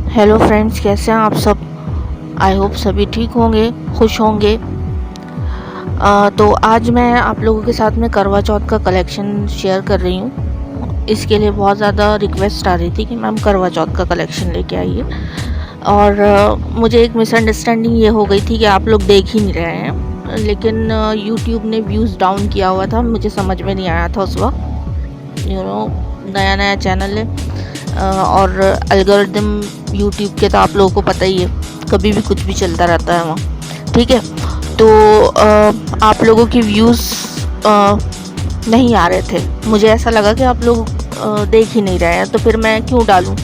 Hello friends, कैसे हैं आप सब। आई होप सभी ठीक होंगे, खुश होंगे। तो आज मैं आप लोगों के साथ में करवा चौथ का कलेक्शन शेयर कर रही हूँ। इसके लिए बहुत ज़्यादा रिक्वेस्ट आ रही थी कि मैम करवा चौथ का कलेक्शन लेके आइए। और मुझे एक मिसअंडरस्टैंडिंग ये हो गई थी कि आप लोग देख ही नहीं रहे हैं, लेकिन यूट्यूब ने व्यूज़ डाउन किया हुआ था। मुझे समझ में नहीं आया था उस वक्त। नया नया चैनल है और एल्गोरिदम यूट्यूब के तो आप लोगों को पता ही है, कभी भी कुछ भी चलता रहता है वहाँ। ठीक है, तो आप लोगों की व्यूज़ नहीं आ रहे थे। मुझे ऐसा लगा कि आप लोग देख ही नहीं रहे हैं, तो फिर मैं क्यों डालूं।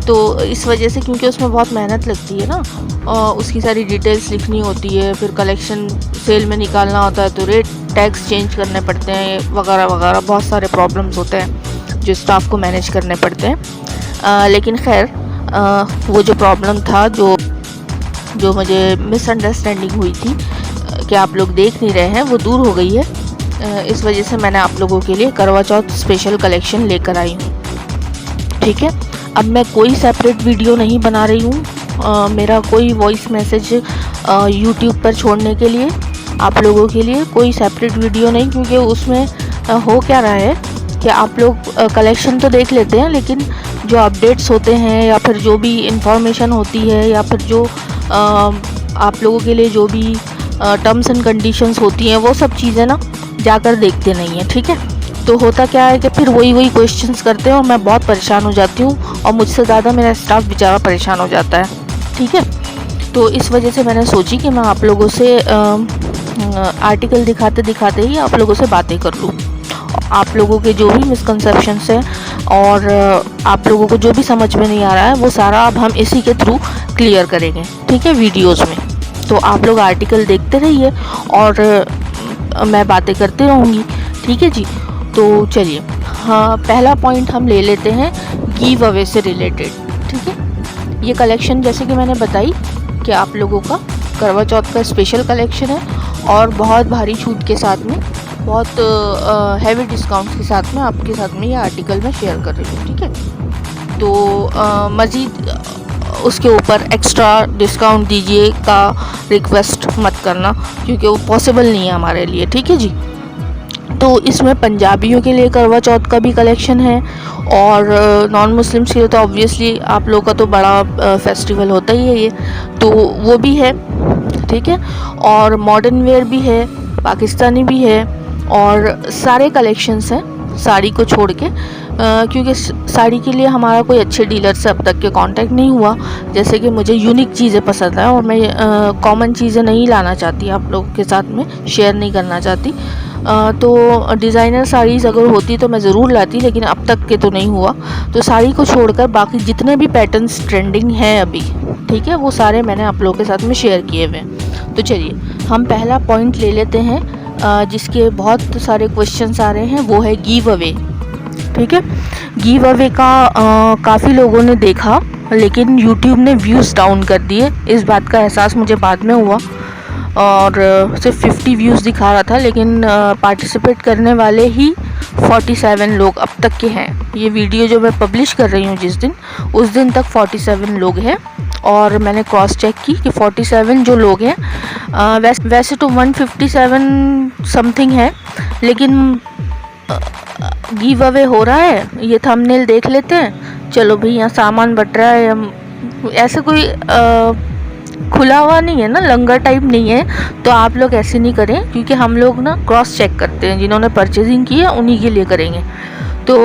तो इस वजह से, क्योंकि उसमें बहुत मेहनत लगती है ना, उसकी सारी डिटेल्स लिखनी होती है, फिर कलेक्शन सेल में निकालना होता है, तो रेट टैग्स चेंज करने पड़ते हैं वगैरह वगैरह। बहुत सारे प्रॉब्लम्स होते हैं जो स्टाफ को मैनेज करने पड़ते हैं। लेकिन खैर, वो जो प्रॉब्लम था, जो मुझे मिसअंडरस्टैंडिंग हुई थी कि आप लोग देख नहीं रहे हैं, वो दूर हो गई है। इस वजह से मैंने आप लोगों के लिए करवा चौथ स्पेशल कलेक्शन लेकर आई हूँ। ठीक है, अब मैं कोई सेपरेट वीडियो नहीं बना रही हूँ। मेरा कोई वॉइस मैसेज यूट्यूब पर छोड़ने के लिए आप लोगों के लिए कोई सेपरेट वीडियो नहीं, क्योंकि उसमें हो क्या रहा है कि आप लोग कलेक्शन तो देख लेते हैं, लेकिन जो अपडेट्स होते हैं या फिर जो भी इंफॉर्मेशन होती है या फिर जो आप लोगों के लिए जो भी टर्म्स एंड कंडीशंस होती हैं, वो सब चीज़ें ना जाकर देखते नहीं हैं। ठीक है, तो होता क्या है कि फिर वही क्वेश्चंस करते हैं और मैं बहुत परेशान हो जाती हूँ, और मुझसे ज़्यादा मेरा स्टाफ बेचारा परेशान हो जाता है। ठीक है, तो इस वजह से मैंने सोची कि मैं आप लोगों से आर्टिकल दिखाते दिखाते ही आप लोगों से बातें कर लूँ। आप लोगों के जो भी मिसकंसेप्शंस हैं और आप लोगों को जो भी समझ में नहीं आ रहा है, वो सारा अब हम इसी के थ्रू क्लियर करेंगे। ठीक है, वीडियोस में। तो आप लोग आर्टिकल देखते रहिए और मैं बातें करती रहूँगी। ठीक है जी, तो चलिए, हाँ, पहला पॉइंट हम ले लेते हैं गिव अवे से रिलेटेड। ठीक है, ये कलेक्शन जैसे कि मैंने बताई कि आप लोगों का करवा चौथ का स्पेशल कलेक्शन है, और बहुत भारी छूट के साथ में, बहुत हैवी डिस्काउंट के साथ में आपके साथ में ये आर्टिकल मैं शेयर कर रही हूँ। ठीक है, तो मज़ीद उसके ऊपर एक्स्ट्रा डिस्काउंट दीजिए का रिक्वेस्ट मत करना, क्योंकि वो पॉसिबल नहीं है हमारे लिए। ठीक है जी, तो इसमें पंजाबियों के लिए करवा चौथ का भी कलेक्शन है, और नॉन मुस्लिम्स के लिए तो ऑब्वियसली आप लोग का तो बड़ा फेस्टिवल होता ही है ये, तो वो भी है। ठीक है, और मॉडर्न वेयर भी है, पाकिस्तानी भी है, और सारे कलेक्शंस हैं साड़ी को छोड़ के, क्योंकि साड़ी के लिए हमारा कोई अच्छे डीलर से अब तक के कांटेक्ट नहीं हुआ। जैसे कि मुझे यूनिक चीज़ें पसंद है और मैं कॉमन चीज़ें नहीं लाना चाहती, आप लोगों के साथ में शेयर नहीं करना चाहती। तो डिज़ाइनर साड़ीज़ अगर होती तो मैं ज़रूर लाती, लेकिन अब तक के तो नहीं हुआ। तो साड़ी को छोड़कर बाकी जितने भी पैटर्न्स ट्रेंडिंग हैं अभी, ठीक है, वो सारे मैंने आप लोगों के साथ में शेयर किए हुए हैं। तो चलिए, हम पहला पॉइंट ले लेते हैं जिसके बहुत सारे क्वेश्चंस आ रहे हैं, वो है गिव अवे। ठीक है, गिव अवे का काफ़ी लोगों ने देखा, लेकिन यूट्यूब ने व्यूज़ डाउन कर दिए। इस बात का एहसास मुझे बाद में हुआ, और सिर्फ 50 व्यूज़ दिखा रहा था, लेकिन पार्टिसिपेट करने वाले ही 47 लोग अब तक के हैं। ये वीडियो जो मैं पब्लिश कर रही हूँ जिस दिन, उस दिन तक 47 लोग हैं, और मैंने क्रॉस चेक की कि 47 जो लोग हैं, वैसे तो 157 समथिंग है, लेकिन गिव अवे हो रहा है, ये थंबनेल देख लेते हैं, चलो भाई यहाँ सामान बट रहा है, ऐसे कोई खुला हुआ नहीं है ना, लंगर टाइप नहीं है। तो आप लोग ऐसे नहीं करें, क्योंकि हम लोग ना क्रॉस चेक करते हैं, जिन्होंने परचेजिंग की है उन्हीं के लिए करेंगे। तो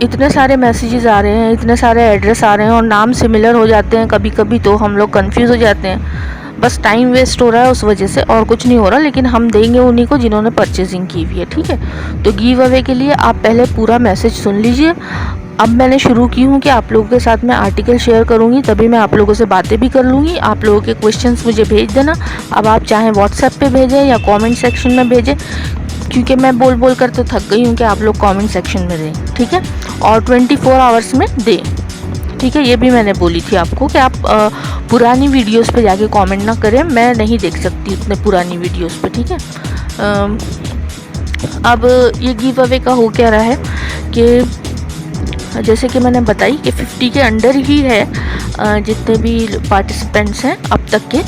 इतने सारे मैसेजेस आ रहे हैं, इतने सारे एड्रेस आ रहे हैं, और नाम सिमिलर हो जाते हैं कभी कभी, तो हम लोग कंफ्यूज हो जाते हैं। बस टाइम वेस्ट हो रहा है उस वजह से, और कुछ नहीं हो रहा। लेकिन हम देंगे उन्हीं को जिन्होंने परचेजिंग की हुई है। ठीक है, तो गिव अवे के लिए आप पहले पूरा मैसेज सुन लीजिए। अब मैंने शुरू की हूँ कि आप लोगों के साथ मैं आर्टिकल शेयर करूँगी, तभी मैं आप लोगों से बातें भी कर लूँगी। आप लोगों के क्वेश्चंस मुझे भेज देना। अब आप चाहें व्हाट्सएप पे भेजें या कमेंट सेक्शन में भेजें, क्योंकि मैं बोल बोल कर तो थक गई हूँ कि आप लोग कमेंट सेक्शन में दें। ठीक है, और 24 आवर्स में दें। ठीक है, ये भी मैंने बोली थी आपको कि आप पुरानी वीडियोस पे जाके कमेंट ना करें, मैं नहीं देख सकती उतने पुरानी वीडियोस पे। ठीक है, अब ये गिव अवे का हो क्या रहा है कि जैसे कि मैंने बताई कि 50 के अंडर ही है, जितने भी पार्टिसिपेंट्स हैं अब तक के,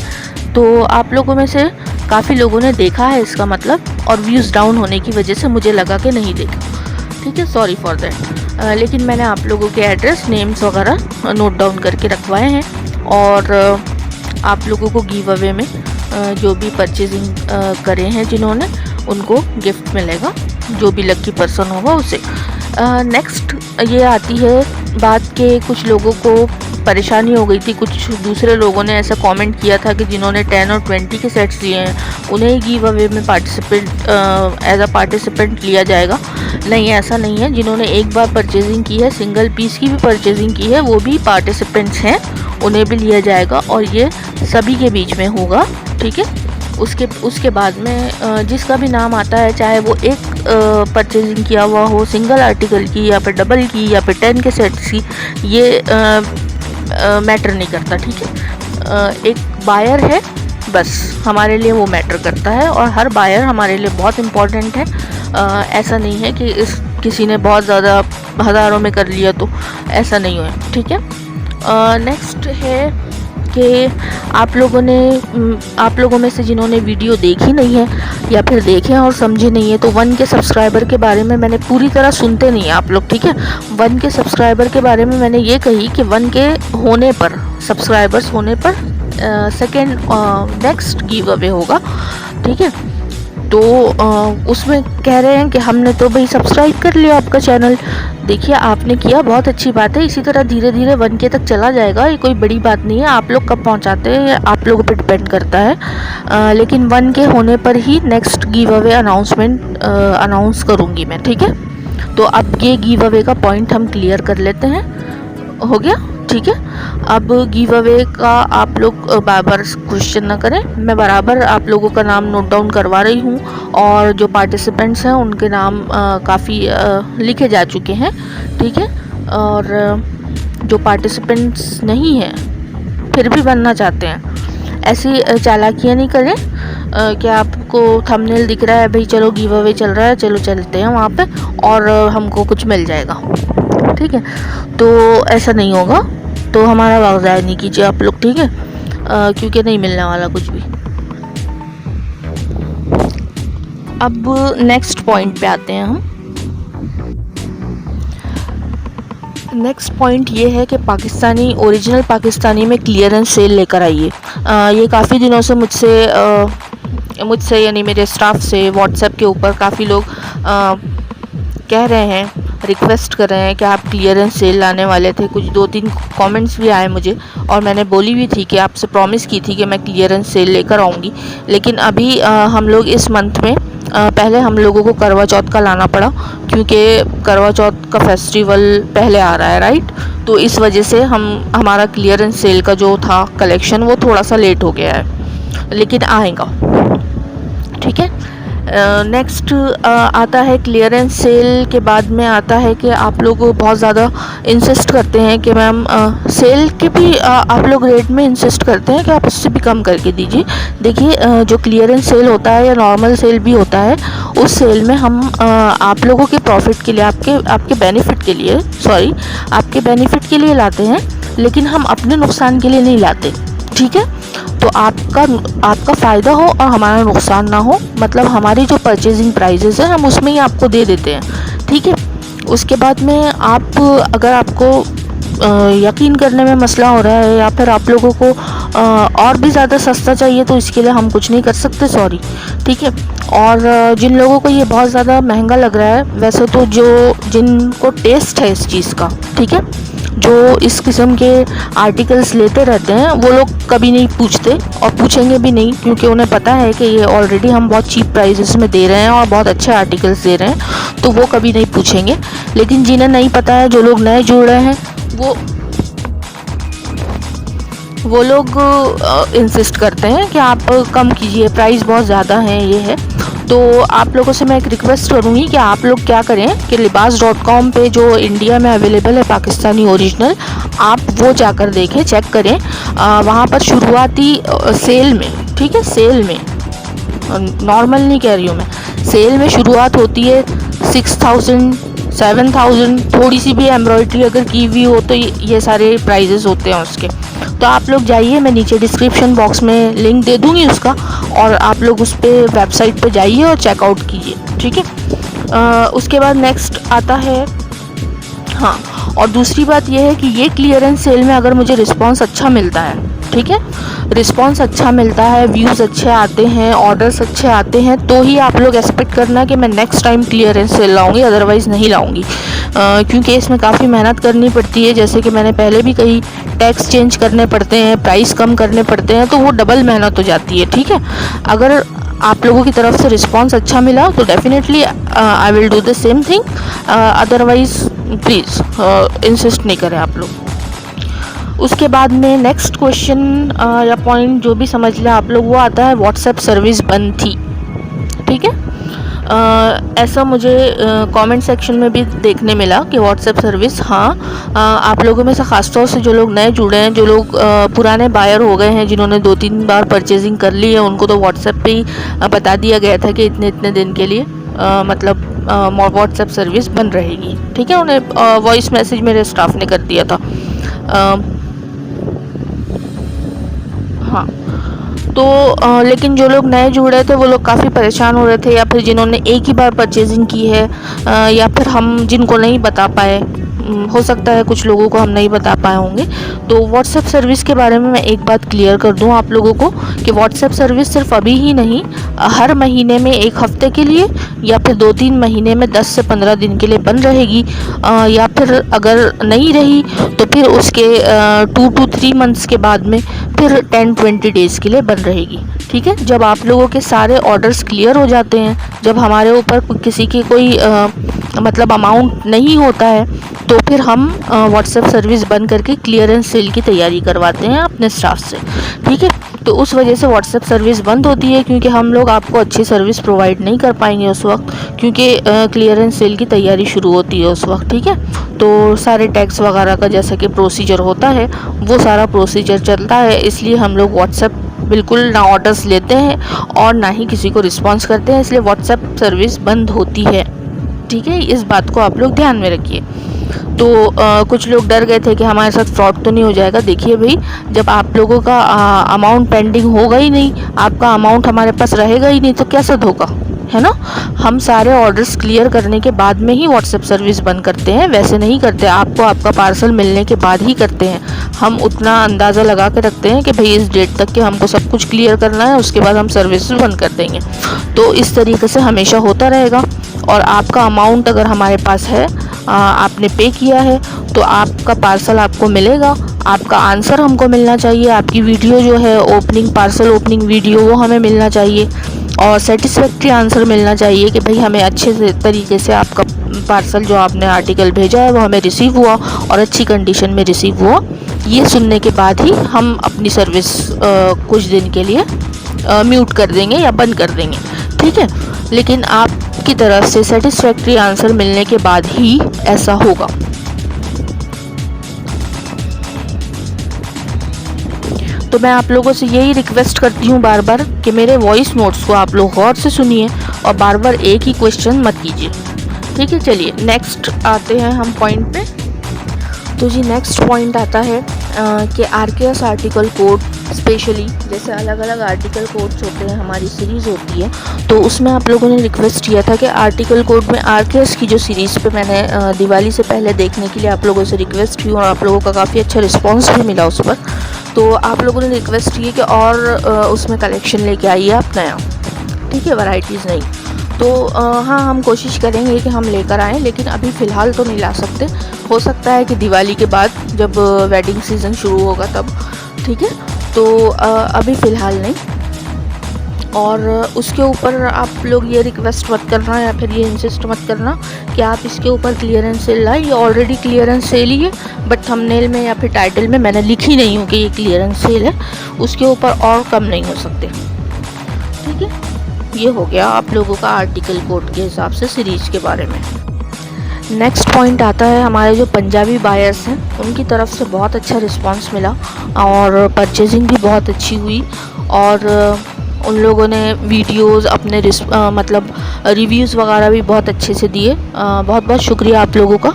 तो आप लोगों में से काफ़ी लोगों ने देखा है इसका मतलब, और व्यूज़ डाउन होने की वजह से मुझे लगा कि नहीं देखा, ठीक है, सॉरी फॉर दैट। लेकिन मैंने आप लोगों के एड्रेस, नेम्स वगैरह नोट डाउन करके रखवाए हैं, और आप लोगों को गिव अवे में जो भी परचेजिंग करे हैं जिन्होंने, उनको गिफ्ट मिलेगा, जो भी लकी पर्सन होगा उसे। नेक्स्ट ये आती है बात के कुछ लोगों को परेशानी हो गई थी, कुछ दूसरे लोगों ने ऐसा कमेंट किया था कि जिन्होंने 10 और 20 के सेट्स लिए हैं उन्हें ही गिव अवे में एज अ पार्टिसिपेंट लिया जाएगा। नहीं, ऐसा नहीं है। जिन्होंने एक बार परचेजिंग की है, सिंगल पीस की भी परचेजिंग की है, वो भी पार्टिसिपेंट्स हैं, उन्हें भी लिया जाएगा, और ये सभी के बीच में होगा, ठीक है। उसके बाद में जिसका भी नाम आता है, चाहे वो एक परचेजिंग किया हुआ हो सिंगल आर्टिकल की, या फिर डबल की, या फिर 10 के सेट्स की, ये मैटर नहीं करता, ठीक है। एक बायर है बस, हमारे लिए वो मैटर करता है, और हर बायर हमारे लिए बहुत इम्पॉर्टेंट है। ऐसा नहीं है कि किसी ने बहुत ज़्यादा हज़ारों में कर लिया तो ऐसा नहीं है, ठीक है। नेक्स्ट है कि आप लोगों में से जिन्होंने वीडियो देखी नहीं है या फिर देखे हैं और समझे नहीं है, तो 1 के सब्सक्राइबर के बारे में मैंने पूरी तरह सुनते नहीं हैं आप लोग, ठीक है। 1 के सब्सक्राइबर के बारे में मैंने ये कही कि 1 के होने पर, सब्सक्राइबर्स होने पर सेकेंड नेक्स्ट गिव अवे होगा, ठीक है। तो उसमें कह रहे हैं कि हमने तो भाई सब्सक्राइब कर लिया आपका चैनल। देखिए, आपने किया, बहुत अच्छी बात है, इसी तरह धीरे धीरे 1 के तक चला जाएगा, ये कोई बड़ी बात नहीं है। आप लोग कब पहुंचाते हैं ये आप लोगों पे डिपेंड करता है, लेकिन 1 के होने पर ही नेक्स्ट गिव अवे अनाउंस करूँगी मैं, ठीक है। तो अब ये गिव अवे का पॉइंट हम क्लियर कर लेते हैं, हो गया, ठीक है। अब गिव अवे का आप लोग बार बार क्वेश्चन ना करें, मैं बराबर आप लोगों का नाम नोट डाउन करवा रही हूँ, और जो पार्टिसिपेंट्स हैं उनके नाम काफ़ी लिखे जा चुके हैं, ठीक है। और जो पार्टिसिपेंट्स नहीं हैं फिर भी बनना चाहते हैं, ऐसी चालाकियाँ नहीं करें कि आपको थंबनेल दिख रहा है, भाई चलो गिव अवे चल रहा है, चलो चलते हैं वहाँ पे और हमको कुछ मिल जाएगा, ठीक है। तो ऐसा नहीं होगा, तो हमारा वक्त ज़ाया नहीं कीजिए आप लोग, ठीक है, क्योंकि नहीं मिलने वाला कुछ भी। अब नेक्स्ट पॉइंट पे आते हैं हम। नेक्स्ट पॉइंट ये है कि ओरिजिनल पाकिस्तानी में क्लियरेंस सेल लेकर आइए। ये काफ़ी दिनों से मुझसे यानी मेरे स्टाफ से व्हाट्सएप के ऊपर काफ़ी लोग कह रहे हैं, रिक्वेस्ट कर रहे हैं कि आप क्लियरेंस सेल लाने वाले थे। कुछ 2-3 कमेंट्स भी आए मुझे, और मैंने बोली भी थी कि आपसे प्रॉमिस की थी कि मैं क्लियरेंस सेल लेकर आऊँगी। लेकिन अभी हम लोग इस मंथ में पहले हम लोगों को करवा चौथ का लाना पड़ा, क्योंकि करवा चौथ का फेस्टिवल पहले आ रहा है, राइट। तो इस वजह से हमारा क्लियरेंस सेल का जो था कलेक्शन वो थोड़ा सा लेट हो गया है, लेकिन आएगा, ठीक है। नेक्स्ट आता है क्लियरेंस सेल के बाद में आता है कि आप लोग बहुत ज़्यादा इंसिस्ट करते हैं कि मैम सेल के भी आप लोग रेट में इंसिस्ट करते हैं कि आप उससे भी कम करके दीजिए। देखिए, जो क्लियरेंस सेल होता है या नॉर्मल सेल भी होता है, उस सेल में हम आप लोगों के प्रॉफिट के लिए, आपके बेनिफिट के लिए, आपके बेनिफिट के लिए लाते हैं, लेकिन हम अपने नुकसान के लिए नहीं लाते, ठीक है। तो आपका फ़ायदा हो और हमारा नुकसान ना हो, मतलब हमारी जो परचेजिंग प्राइजेस है हम उसमें ही आपको दे देते हैं, ठीक है। उसके बाद में अगर आपको यकीन करने में मसला हो रहा है, या फिर आप लोगों को और भी ज़्यादा सस्ता चाहिए, तो इसके लिए हम कुछ नहीं कर सकते, सॉरी, ठीक है। और जिन लोगों को ये बहुत ज़्यादा महंगा लग रहा है, वैसे तो जिनको टेस्ट है इस चीज़ का, ठीक है, जो इस किस्म के आर्टिकल्स लेते रहते हैं, वो लोग कभी नहीं पूछते और पूछेंगे भी नहीं, क्योंकि उन्हें पता है कि ये ऑलरेडी हम बहुत चीप प्राइसेस में दे रहे हैं और बहुत अच्छे आर्टिकल्स दे रहे हैं, तो वो कभी नहीं पूछेंगे। लेकिन जिन्हें नहीं पता है, जो लोग नए जुड़ रहे हैं, वो लोग इंसिस्ट करते हैं कि आप कम कीजिए, प्राइस बहुत ज़्यादा है, ये है। तो आप लोगों से मैं एक रिक्वेस्ट करूँगी कि आप लोग क्या करें कि libas.com पे जो इंडिया में अवेलेबल है पाकिस्तानी ओरिजिनल, आप वो जाकर देखें, चेक करें। वहाँ पर शुरुआती सेल में, ठीक है, सेल में, नॉर्मल नहीं कह रही हूँ मैं, सेल में शुरुआत होती है 6,000 7000, थोड़ी सी भी एम्ब्रॉयडरी अगर की हुई हो तो ये सारे प्राइजेस होते हैं उसके। तो आप लोग जाइए, मैं नीचे डिस्क्रिप्शन बॉक्स में लिंक दे दूँगी उसका, और आप लोग उस पर वेबसाइट पे जाइए और चेकआउट कीजिए, ठीक है। उसके बाद नेक्स्ट आता है, हाँ, और दूसरी बात यह है कि ये क्लियरेंस सेल में अगर मुझे रिस्पांस अच्छा मिलता है, ठीक है, रिस्पांस अच्छा मिलता है, व्यूज़ अच्छे आते हैं, ऑर्डर्स अच्छे आते हैं, तो ही आप लोग एक्सपेक्ट करना कि मैं नेक्स्ट टाइम क्लियरेंस सेल लाऊंगी, अदरवाइज़ नहीं लाऊंगी। क्योंकि इसमें काफ़ी मेहनत करनी पड़ती है, जैसे कि मैंने पहले भी कही, टैक्स चेंज करने पड़ते हैं, प्राइस कम करने पड़ते हैं, तो वो डबल मेहनत हो जाती है, ठीक है। अगर आप लोगों की तरफ से रिस्पांस अच्छा मिला तो definitely I will do the same thing, otherwise please insist नहीं करें आप लोग। उसके बाद में नेक्स्ट क्वेश्चन या पॉइंट जो भी समझ लें आप लोग, वो आता है व्हाट्सएप सर्विस बंद थी, ठीक है। ऐसा मुझे कमेंट सेक्शन में भी देखने मिला कि व्हाट्सएप सर्विस, हाँ, आप लोगों में से ख़ासतौर से जो लोग नए जुड़े हैं, जो लोग पुराने बायर हो गए हैं, जिन्होंने 2-3 बार परचेजिंग कर ली है, उनको तो व्हाट्सएप पे ही बता दिया गया था कि इतने इतने दिन के लिए मतलब व्हाट्सएप सर्विस बंद रहेगी, ठीक है। उन्हें वॉइस मैसेज मेरे स्टाफ ने कर दिया था। हाँ, तो लेकिन जो लोग नए जुड़ रहे थे वो लोग काफ़ी परेशान हो रहे थे, या फिर जिन्होंने एक ही बार परचेजिंग की है, या फिर हम जिनको नहीं बता पाए, हो सकता है कुछ लोगों को हम नहीं बता पाए होंगे। तो व्हाट्सएप सर्विस के बारे में मैं एक बात क्लियर कर दूं आप लोगों को कि व्हाट्सएप सर्विस सिर्फ अभी ही नहीं, हर महीने में 1 हफ्ते के लिए, या फिर 2-3 महीने में 10 से 15 दिन के लिए बंद रहेगी, या फिर अगर नहीं रही तो फिर उसके 2 to 3 मंथ्स के बाद में फिर 10-20 डेज़ के लिए बंद रहेगी, ठीक है। जब आप लोगों के सारे ऑर्डर्स क्लियर हो जाते हैं, जब हमारे ऊपर किसी की कोई मतलब अमाउंट नहीं होता है, तो फिर हम व्हाट्सएप सर्विस बंद करके क्लियरेंस सेल की तैयारी करवाते हैं अपने स्टाफ से, ठीक है। तो उस वजह से व्हाट्सएप सर्विस बंद होती है, क्योंकि हम लोग आपको अच्छी सर्विस प्रोवाइड नहीं कर पाएंगे उस वक्त, क्योंकि क्लियरेंस सेल की तैयारी शुरू होती है उस वक्त, ठीक है। तो सारे टैक्स वगैरह का जैसा कि प्रोसीजर होता है, वो सारा प्रोसीजर चलता है, इसलिए हम लोग व्हाट्सएप बिल्कुल ना ऑर्डर्स लेते हैं और ना ही किसी को रिस्पॉन्स करते हैं, इसलिए व्हाट्सएप सर्विस बंद होती है, ठीक है। इस बात को आप लोग ध्यान में रखिए। तो कुछ लोग डर गए थे कि हमारे साथ फ्रॉड तो नहीं हो जाएगा। देखिए भाई, जब आप लोगों का अमाउंट पेंडिंग होगा ही नहीं, आपका अमाउंट हमारे पास रहेगा ही नहीं, तो कैसे होगा, है ना। हम सारे ऑर्डर्स क्लियर करने के बाद में ही व्हाट्सएप सर्विस बंद करते हैं, वैसे नहीं करते, आपको आपका पार्सल मिलने के बाद ही करते हैं। हम उतना अंदाज़ा लगा के रखते हैं कि भाई इस डेट तक के हमको सब कुछ क्लियर करना है, उसके बाद हम सर्विस बंद कर देंगे। तो इस तरीके से हमेशा होता रहेगा। और आपका अमाउंट अगर हमारे पास है, आपने पे किया है, तो आपका पार्सल आपको मिलेगा, आपका आंसर हमको मिलना चाहिए, आपकी वीडियो जो है ओपनिंग, पार्सल ओपनिंग वीडियो, वो हमें मिलना चाहिए, और सेटिस्फैक्ट्री आंसर मिलना चाहिए कि भाई हमें अच्छे से तरीके से आपका पार्सल जो आपने आर्टिकल भेजा है वो हमें रिसीव हुआ और अच्छी कंडीशन में रिसीव हुआ। ये सुनने के बाद ही हम अपनी सर्विस कुछ दिन के लिए म्यूट कर देंगे या बंद कर देंगे, ठीक है। लेकिन आपकी तरफ से सेटिस्फैक्ट्री आंसर मिलने के बाद ही ऐसा होगा। तो मैं आप लोगों से यही रिक्वेस्ट करती हूँ बार बार कि मेरे वॉइस नोट्स को आप लोग गौर से सुनिए और बार बार एक ही क्वेश्चन मत कीजिए, ठीक है। चलिए नेक्स्ट आते हैं हम पॉइंट पे। तो जी नेक्स्ट पॉइंट आता है कि आरकेएस आर्टिकल कोड, स्पेशली जैसे अलग अलग आर्टिकल कोड्स होते हैं, हमारी सीरीज़ होती है, तो उसमें आप लोगों ने रिक्वेस्ट किया था कि आर्टिकल कोड में आरकेएस की जो सीरीज़ पे मैंने दिवाली से पहले देखने के लिए आप लोगों से रिक्वेस्ट की, और आप लोगों का काफ़ी अच्छा रिस्पॉन्स भी मिला उस पर। तो आप लोगों ने रिक्वेस्ट की कि और उसमें कलेक्शन लेके आइए आप नया, ठीक है, वैरायटीज़ नहीं। तो हाँ, हम कोशिश करेंगे कि हम लेकर आएँ, लेकिन अभी फ़िलहाल तो नहीं ला सकते। हो सकता है कि दिवाली के बाद जब वेडिंग सीज़न शुरू होगा तब, ठीक है। तो अभी फ़िलहाल नहीं। और उसके ऊपर आप लोग ये रिक्वेस्ट मत करना या फिर ये इंसिस्ट मत करना कि आप इसके ऊपर क्लियरेंस सेल लाए, ये ऑलरेडी क्लियरेंस सेल ही है, बट थंबनेल में या फिर टाइटल में मैंने लिखी नहीं हूँ कि ये क्लियरेंस सेल है, उसके ऊपर और कम नहीं हो सकते, ठीक है। ये हो गया आप लोगों का आर्टिकल कोड के हिसाब से सीरीज़ के बारे में। नेक्स्ट पॉइंट आता है हमारे जो पंजाबी बायर्स हैं, उनकी तरफ से बहुत अच्छा रिस्पांस मिला और परचेजिंग भी बहुत अच्छी हुई, और उन लोगों ने वीडियोस अपने मतलब रिव्यूज़ वगैरह भी बहुत अच्छे से दिए। बहुत बहुत शुक्रिया आप लोगों का।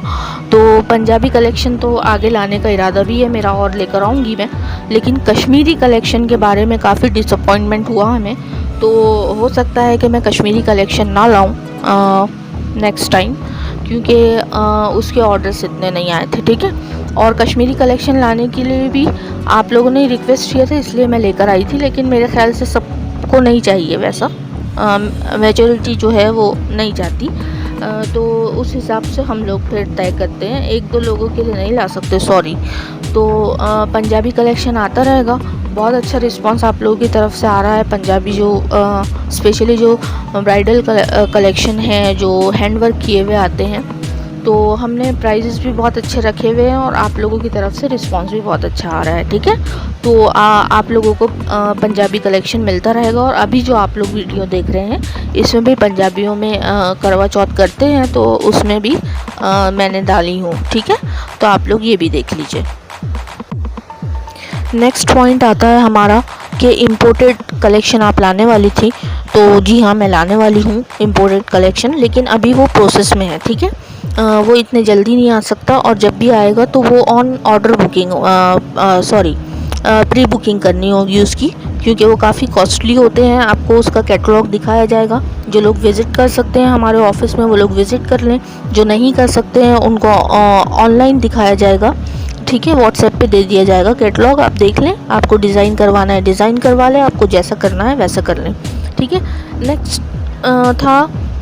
तो पंजाबी कलेक्शन तो आगे लाने का इरादा भी है मेरा और लेकर आऊँगी मैं, लेकिन कश्मीरी कलेक्शन के बारे में काफ़ी डिसअपॉइंटमेंट हुआ हमें। तो हो सकता है कि मैं कश्मीरी कलेक्शन ना लाऊं नेक्स्ट टाइम, क्योंकि उसके ऑर्डर्स इतने नहीं आए थे। ठीक है, और कश्मीरी कलेक्शन लाने के लिए भी आप लोगों ने रिक्वेस्ट किया था, इसलिए मैं लेकर आई थी। लेकिन मेरे ख्याल से सबको नहीं चाहिए वैसा, मेजॉरिटी जो है वो नहीं चाहती। तो उस हिसाब से हम लोग फिर तय करते हैं, 1-2 लोगों के लिए नहीं ला सकते, सॉरी। तो पंजाबी कलेक्शन आता रहेगा। बहुत अच्छा रिस्पांस आप लोगों की तरफ से आ रहा है। पंजाबी जो स्पेशली जो ब्राइडल कलेक्शन है, जो हैंडवर्क किए हुए आते हैं, तो हमने प्राइजेस भी बहुत अच्छे रखे हुए हैं और आप लोगों की तरफ से रिस्पांस भी बहुत अच्छा आ रहा है। ठीक है, तो आप लोगों को पंजाबी कलेक्शन मिलता रहेगा। और अभी जो आप लोग वीडियो देख रहे हैं, इसमें भी पंजाबियों में करवा चौथ करते हैं, तो उसमें भी मैंने डाली हूँ। ठीक है, तो आप लोग ये भी देख लीजिए। नेक्स्ट पॉइंट आता है हमारा कि इम्पोर्टेड कलेक्शन आप लाने वाली थी। तो जी हाँ, मैं लाने वाली हूँ इम्पोर्टेड कलेक्शन, लेकिन अभी वो प्रोसेस में है। ठीक है, वो इतने जल्दी नहीं आ सकता, और जब भी आएगा तो वो on order booking pre booking करनी होगी उसकी, क्योंकि वो काफ़ी कॉस्टली होते हैं। आपको उसका कैटलॉग दिखाया जाएगा। जो लोग विज़िट कर सकते हैं हमारे ऑफिस में, वो लोग विज़िट कर लें। जो नहीं कर सकते हैं उनको ऑनलाइन दिखाया जाएगा। ठीक है, व्हाट्सएप पे दे दिया जाएगा कैटलॉग, आप देख लें। आपको डिज़ाइन करवाना है डिज़ाइन करवा लें, आपको जैसा करना है वैसा कर लें। ठीक है, नेक्स्ट था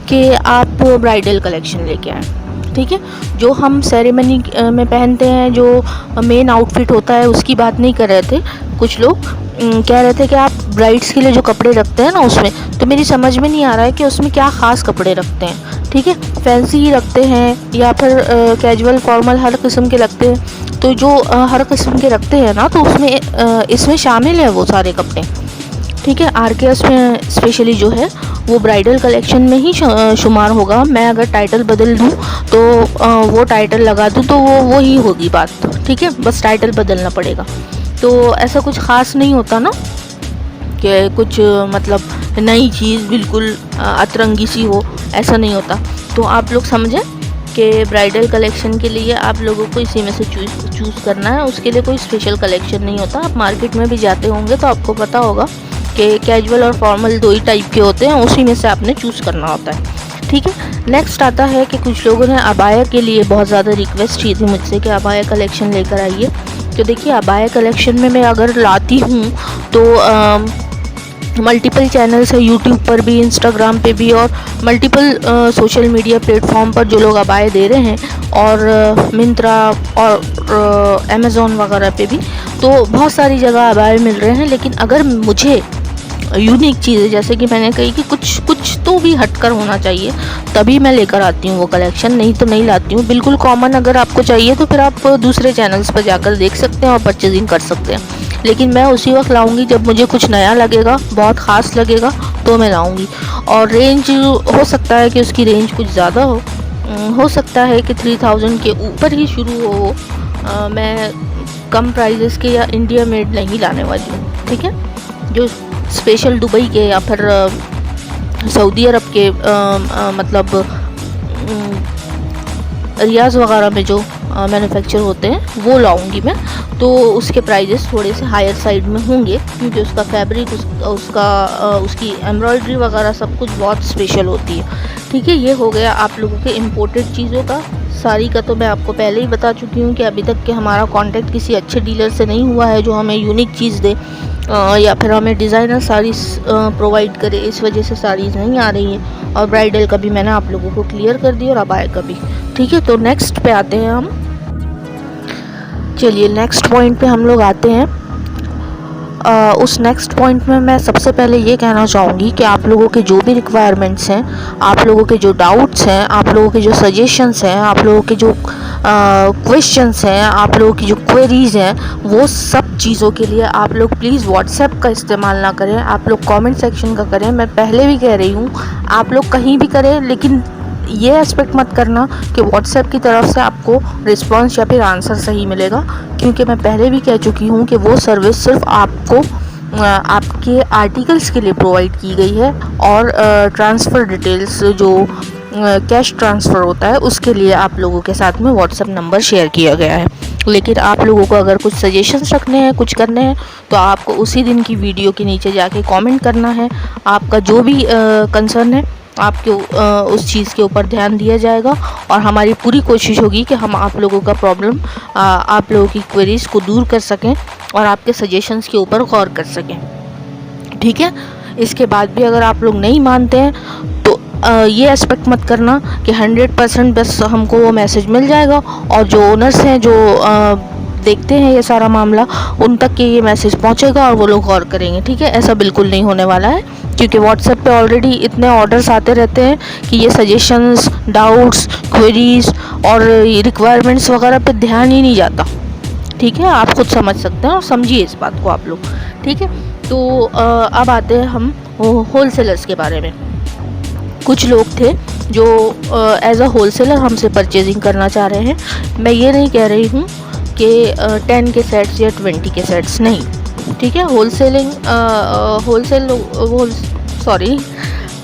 कि आप ब्राइडल कलेक्शन लेके आएँ। ठीक है, जो हम सेरेमनी में पहनते हैं, जो मेन आउटफिट होता है, उसकी बात नहीं कर रहे थे। कुछ लोग कह रहे थे कि आप ब्राइड्स के लिए जो कपड़े रखते हैं ना उसमें, तो मेरी समझ में नहीं आ रहा है कि उसमें क्या ख़ास कपड़े रखते हैं। ठीक है, फैंसी ही रखते हैं या फिर कैजुअल फॉर्मल हर किस्म के रखते हैं। तो जो हर किस्म के रखते हैं ना, तो उसमें इसमें शामिल है वो सारे कपड़े। ठीक है, RKS में स्पेशली जो है वो ब्राइडल कलेक्शन में ही शुमार होगा। मैं अगर टाइटल बदल दूँ तो वो टाइटल लगा दूँ तो वो ही होगी बात। ठीक है, बस टाइटल बदलना पड़ेगा। तो ऐसा कुछ ख़ास नहीं होता ना कि कुछ मतलब नई चीज़ बिल्कुल अतरंगी सी हो, ऐसा नहीं होता। तो आप लोग समझें कि ब्राइडल कलेक्शन के लिए आप लोगों को इसी में से चूज़ करना है। उसके लिए कोई स्पेशल कलेक्शन नहीं होता। आप मार्केट में भी जाते होंगे तो आपको पता होगा कि कैजुअल और फॉर्मल 2 ही टाइप के होते हैं, उसी में से आपने चूज़ करना होता है। ठीक है, नेक्स्ट आता है कि कुछ लोगों ने अबाया के लिए बहुत ज़्यादा रिक्वेस्ट की थी मुझसे कि अबाया कलेक्शन लेकर आइए। तो देखिए, अबाया कलेक्शन में मैं अगर लाती हूँ तो मल्टीपल चैनल्स है, यूट्यूब पर भी, इंस्टाग्राम पे भी, और मल्टीपल सोशल मीडिया प्लेटफॉर्म पर जो लोग अबाए दे रहे हैं, और मिंत्रा और अमेज़ॉन वगैरह पे भी, तो बहुत सारी जगह अबाए मिल रहे हैं। लेकिन अगर मुझे यूनिक चीज़ें, जैसे कि मैंने कही कि कुछ तो भी हटकर होना चाहिए, तभी मैं लेकर आती हूँ वो कलेक्शन, नहीं तो नहीं लाती हूँ। बिल्कुल कॉमन अगर आपको चाहिए तो फिर आप दूसरे चैनल्स पर जाकर देख सकते हैं और परचेजिंग कर सकते हैं। लेकिन मैं उसी वक्त लाऊंगी जब मुझे कुछ नया लगेगा, बहुत ख़ास लगेगा, तो मैं लाऊंगी। और रेंज हो सकता है कि उसकी रेंज कुछ ज़्यादा हो सकता है कि 3000 के ऊपर ही शुरू हो। मैं कम प्राइजेस के या इंडिया मेड नहीं लाने वाली हूँ। ठीक है, जो स्पेशल दुबई के या फिर सऊदी अरब के मतलब रियाज वगैरह में जो मैन्युफैक्चर होते हैं वो लाऊंगी मैं। तो उसके प्राइजेस थोड़े से हायर साइड में होंगे, क्योंकि उसका फैब्रिक, उसकी एम्ब्रॉयडरी वगैरह सब कुछ बहुत स्पेशल होती है। ठीक है, ये हो गया आप लोगों के इम्पोर्टेड चीज़ों का। सारी का तो मैं आपको पहले ही बता चुकी हूँ कि अभी तक के हमारा कांटेक्ट किसी अच्छे डीलर से नहीं हुआ है जो हमें यूनिक चीज़ दे या फिर हमें डिज़ाइनर साड़ीज़ प्रोवाइड करे। इस वजह से साड़ीज़ नहीं आ रही हैं। और ब्राइडल का भी मैंने आप लोगों को क्लियर कर दी, और अबाया का भी। ठीक है, तो नेक्स्ट पे आते हैं हम। चलिए, नेक्स्ट पॉइंट पे हम लोग आते हैं। उस नेक्स्ट पॉइंट में मैं सबसे पहले ये कहना चाहूँगी कि आप लोगों के जो भी रिक्वायरमेंट्स हैं, आप लोगों के जो डाउट्स हैं, आप लोगों के जो सजेशंस हैं, आप लोगों के जो क्वेश्चंस हैं, आप लोगों की जो क्वेरीज़ हैं, वो सब चीज़ों के लिए आप लोग प्लीज़ व्हाट्सएप का इस्तेमाल ना करें, आप लोग कमेंट सेक्शन का करें। मैं पहले भी कह रही हूँ, आप लोग कहीं भी करें, लेकिन ये एस्पेक्ट मत करना कि व्हाट्सएप की तरफ से आपको रिस्पांस या फिर आंसर सही मिलेगा, क्योंकि मैं पहले भी कह चुकी हूँ कि वो सर्विस सिर्फ आपको आपके आर्टिकल्स के लिए प्रोवाइड की गई है और ट्रांसफ़र डिटेल्स जो कैश ट्रांसफ़र होता है उसके लिए आप लोगों के साथ में व्हाट्सएप नंबर शेयर किया गया है। लेकिन आप लोगों को अगर कुछ सजेशंस रखने हैं, कुछ करने हैं, तो आपको उसी दिन की वीडियो के नीचे जाके कमेंट करना है। आपका जो भी कंसर्न है आपके उस चीज़ के ऊपर ध्यान दिया जाएगा और हमारी पूरी कोशिश होगी कि हम आप लोगों का प्रॉब्लम, आप लोगों की क्वेरीज़ को दूर कर सकें और आपके सजेशंस के ऊपर गौर कर सकें। ठीक है, इसके बाद भी अगर आप लोग नहीं मानते हैं तो ये एक्सपेक्ट मत करना कि 100% बस हमको वो मैसेज मिल जाएगा और जो ओनर्स हैं, जो देखते हैं ये सारा मामला, उन तक के ये मैसेज पहुंचेगा और वो लोग गौर करेंगे। ठीक है, ऐसा बिल्कुल नहीं होने वाला है, क्योंकि व्हाट्सएप पे ऑलरेडी इतने ऑर्डर्स आते रहते हैं कि ये सजेशंस, डाउट्स, क्वेरीज और रिक्वायरमेंट्स वगैरह पे ध्यान ही नहीं जाता। ठीक है, आप खुद समझ सकते हैं और समझिए इस बात को आप लोग। ठीक है, तो अब आते हैं हम होलसेलर्स के बारे में। कुछ लोग थे जो एज अ होलसेलर हमसे परचेजिंग करना चाह रहे हैं। मैं ये नहीं कह रही हूँ कि 10 के सेट्स या 20 के सेट्स नहीं। ठीक है,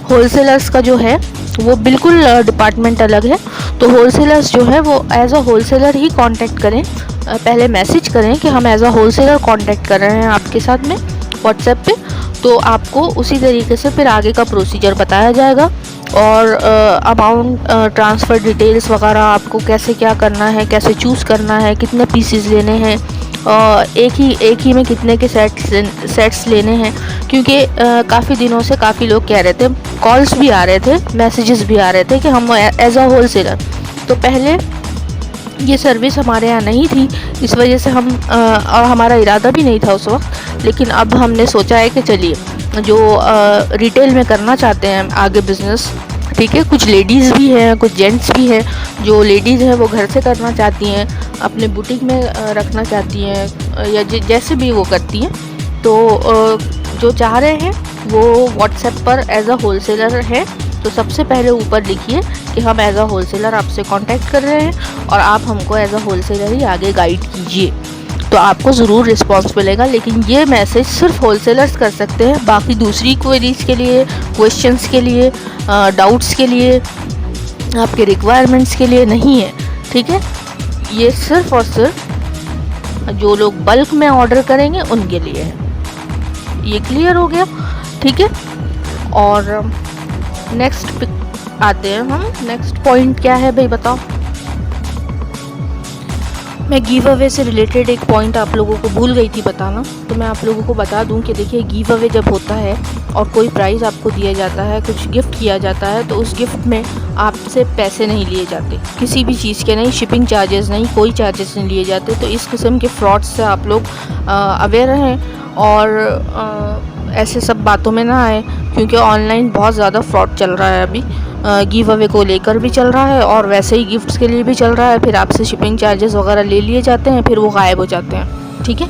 होलसेलर्स का जो है वो बिल्कुल डिपार्टमेंट अलग है। तो होलसेलर्स जो है वो एज अ होलसेलर ही कांटेक्ट करें, पहले मैसेज करें कि हम एज अ होलसेलर कांटेक्ट कर रहे हैं आपके साथ में व्हाट्सएप पे, तो आपको उसी तरीके से फिर आगे का प्रोसीजर बताया जाएगा और अमाउंट, ट्रांसफ़र डिटेल्स वगैरह, आपको कैसे क्या करना है, कैसे चूज़ करना है, कितने पीसेस लेने हैं, एक ही में कितने के सेट्स लेने हैं। क्योंकि काफ़ी दिनों से काफ़ी लोग कह रहे थे, कॉल्स भी आ रहे थे, मैसेजेस भी आ रहे थे कि हम एज अ होलसेलर, तो पहले ये सर्विस हमारे यहाँ नहीं थी, इस वजह से हम और हमारा इरादा भी नहीं था उस वक्त। लेकिन अब हमने सोचा है कि चलिए जो रिटेल में करना चाहते हैं आगे बिज़नेस, ठीक है, कुछ लेडीज़ भी हैं, कुछ जेंट्स भी हैं। जो लेडीज़ हैं वो घर से करना चाहती हैं, अपने बुटीक में रखना चाहती हैं, या जैसे भी वो करती हैं, तो जो चाह रहे हैं वो व्हाट्सएप पर एज अ होलसेलर है, तो सबसे पहले ऊपर लिखिए कि हम एज अ होलसेलर आपसे कांटेक्ट कर रहे हैं और आप हमको एज अ होलसेलर ही आगे गाइड कीजिए, तो आपको ज़रूर रिस्पांस मिलेगा। लेकिन ये मैसेज सिर्फ होलसेलर्स कर सकते हैं, बाकी दूसरी क्वेरीज़ के लिए, क्वेश्चंस के लिए, डाउट्स के लिए, आपके रिक्वायरमेंट्स के लिए नहीं है। ठीक है, ये सिर्फ और सिर्फ जो लोग बल्क में ऑर्डर करेंगे उनके लिए है। ये क्लियर हो गया? ठीक है, और नेक्स्ट आते हैं हम। नेक्स्ट पॉइंट क्या है भाई, बताओ। मैं गिव अवे से रिलेटेड एक पॉइंट आप लोगों को भूल गई थी बताना, तो मैं आप लोगों को बता दूं कि देखिए, गिव अवे जब होता है और कोई प्राइज़ आपको दिया जाता है, कुछ गिफ्ट किया जाता है, तो उस गिफ्ट में आपसे पैसे नहीं लिए जाते, किसी भी चीज़ के नहीं, शिपिंग चार्जेस नहीं, कोई चार्जेस नहीं लिए जाते। तो इस किस्म के फ्रॉड्स से आप लोग अवेयर रहें और ऐसे सब बातों में ना आए, क्योंकि ऑनलाइन बहुत ज़्यादा फ्रॉड चल रहा है अभी। गिव अवे को लेकर भी चल रहा है और वैसे ही गिफ्ट्स के लिए भी चल रहा है। फिर आपसे शिपिंग चार्जेस वगैरह ले लिए जाते हैं, फिर वो गायब हो जाते हैं। ठीक है,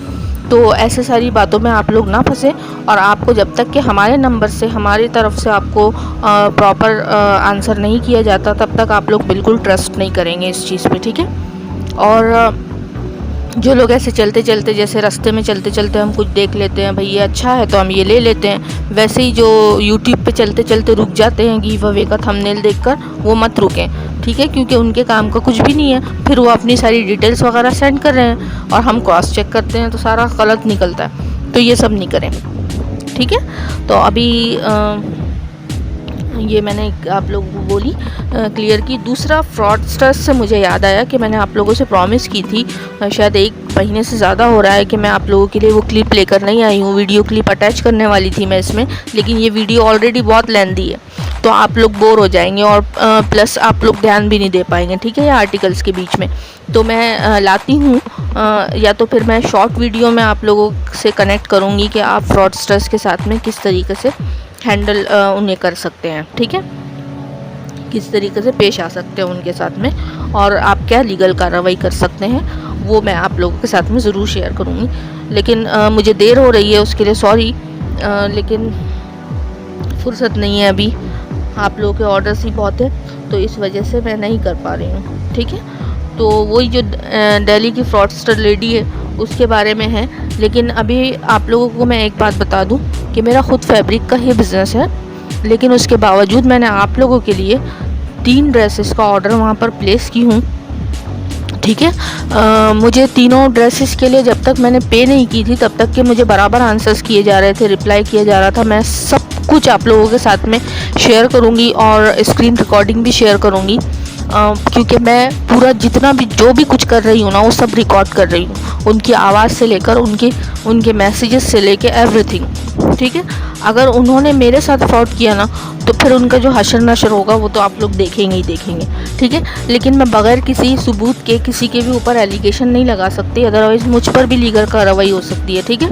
तो ऐसे सारी बातों में आप लोग ना फंसे, और आपको जब तक कि हमारे नंबर से, हमारी तरफ से आपको प्रॉपर आंसर नहीं किया जाता, तब तक आप लोग बिल्कुल ट्रस्ट नहीं करेंगे इस चीज़ पे। ठीक है, और जो लोग ऐसे चलते चलते, जैसे रास्ते में चलते चलते हम कुछ देख लेते हैं, भाई ये अच्छा है तो हम ये ले लेते हैं, वैसे ही जो यूट्यूब पे चलते चलते रुक जाते हैं गिव अवे का थंबनेल देखकर, वो मत रुकें। ठीक है, क्योंकि उनके काम का कुछ भी नहीं है, फिर वो अपनी सारी डिटेल्स वगैरह सेंड कर रहे हैं और हम क्रॉस चेक करते हैं तो सारा गलत निकलता है। तो ये सब नहीं करें। ठीक है, तो अभी ये मैंने आप लोगों को बोली, क्लियर की। दूसरा, फ्रॉडस्टर्स से मुझे याद आया कि मैंने आप लोगों से प्रॉमिस की थी, शायद 1 महीने से ज़्यादा हो रहा है कि मैं आप लोगों के लिए वो क्लिप लेकर नहीं आई हूँ। वीडियो क्लिप अटैच करने वाली थी मैं इसमें, लेकिन ये वीडियो ऑलरेडी बहुत लेंथी है, तो आप लोग बोर हो जाएंगे और प्लस आप लोग ध्यान भी नहीं दे पाएंगे। ठीक है, ये आर्टिकल्स के बीच में तो मैं लाती हूँ, या तो फिर मैं शॉर्ट वीडियो में आप लोगों से कनेक्ट करूँगी कि आप फ्रॉडस्टर्स के साथ में किस तरीके से हैंडल उन्हें कर सकते हैं। ठीक है, किस तरीके से पेश आ सकते हैं उनके साथ में, और आप क्या लीगल कार्रवाई कर सकते हैं, वो मैं आप लोगों के साथ में ज़रूर शेयर करूँगी। लेकिन मुझे देर हो रही है, उसके लिए सॉरी, लेकिन फुर्सत नहीं है अभी, आप लोगों के ऑर्डर्स ही बहुत है, तो इस वजह से मैं नहीं कर पा रही हूँ। ठीक है, तो वही जो दिल्ली की फ्रॉडस्टर लेडी है उसके बारे में है लेकिन अभी आप लोगों को मैं एक बात बता दूं कि मेरा खुद फैब्रिक का ही बिज़नेस है, लेकिन उसके बावजूद मैंने आप लोगों के लिए 3 ड्रेसेस का ऑर्डर वहाँ पर प्लेस की हूँ। ठीक है, मुझे तीनों ड्रेसेस के लिए जब तक मैंने पे नहीं की थी तब तक के मुझे बराबर आंसर्स किए जा रहे थे, रिप्लाई किया जा रहा था। मैं सब कुछ आप लोगों के साथ में शेयर करूँगी और स्क्रीन रिकॉर्डिंग भी शेयर करूँगी, क्योंकि मैं पूरा जितना भी जो भी कुछ कर रही हूँ ना वो सब रिकॉर्ड कर रही हूँ, उनकी आवाज़ से लेकर उनके मैसेजेस से लेकर एवरीथिंग। ठीक है, अगर उन्होंने मेरे साथ फ्रॉड किया ना तो फिर उनका जो हशर नशर होगा वो तो आप लोग देखेंगे ही देखेंगे। ठीक है, लेकिन मैं बगैर किसी सबूत के किसी के भी ऊपर एलिगेशन नहीं लगा सकती, अदरवाइज़ मुझ पर भी लीगल कार्रवाई हो सकती है। ठीक है,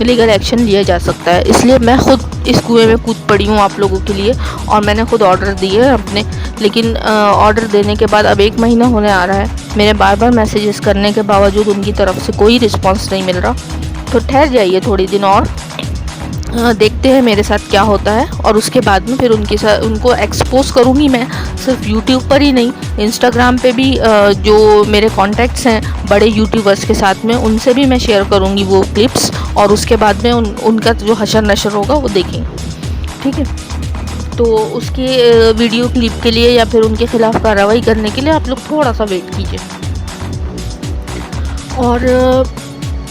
लीगल एक्शन लिया जा सकता है, इसलिए मैं खुद इस कुएं में कूद पड़ी हूँ आप लोगों के लिए, और मैंने खुद ऑर्डर दिए हैं अपने। लेकिन ऑर्डर देने के बाद अब 1 महीना होने आ रहा है, मेरे बार बार मैसेजेस करने के बावजूद उनकी तरफ से कोई रिस्पांस नहीं मिल रहा। तो ठहर जाइए थोड़ी दिन और, देखते हैं मेरे साथ क्या होता है, और उसके बाद में फिर उनको एक्सपोज करूँगी मैं, सिर्फ यूट्यूब पर ही नहीं, इंस्टाग्राम पे भी जो मेरे कॉन्टैक्ट्स हैं बड़े यूट्यूबर्स के साथ में उनसे भी मैं शेयर करूँगी वो क्लिप्स, और उसके बाद में उनका जो हशर नशर होगा वो देखेंगे। ठीक है, तो उसके वीडियो क्लिप के लिए या फिर उनके ख़िलाफ़ कार्रवाई करने के लिए आप लोग थोड़ा सा वेट कीजिए। और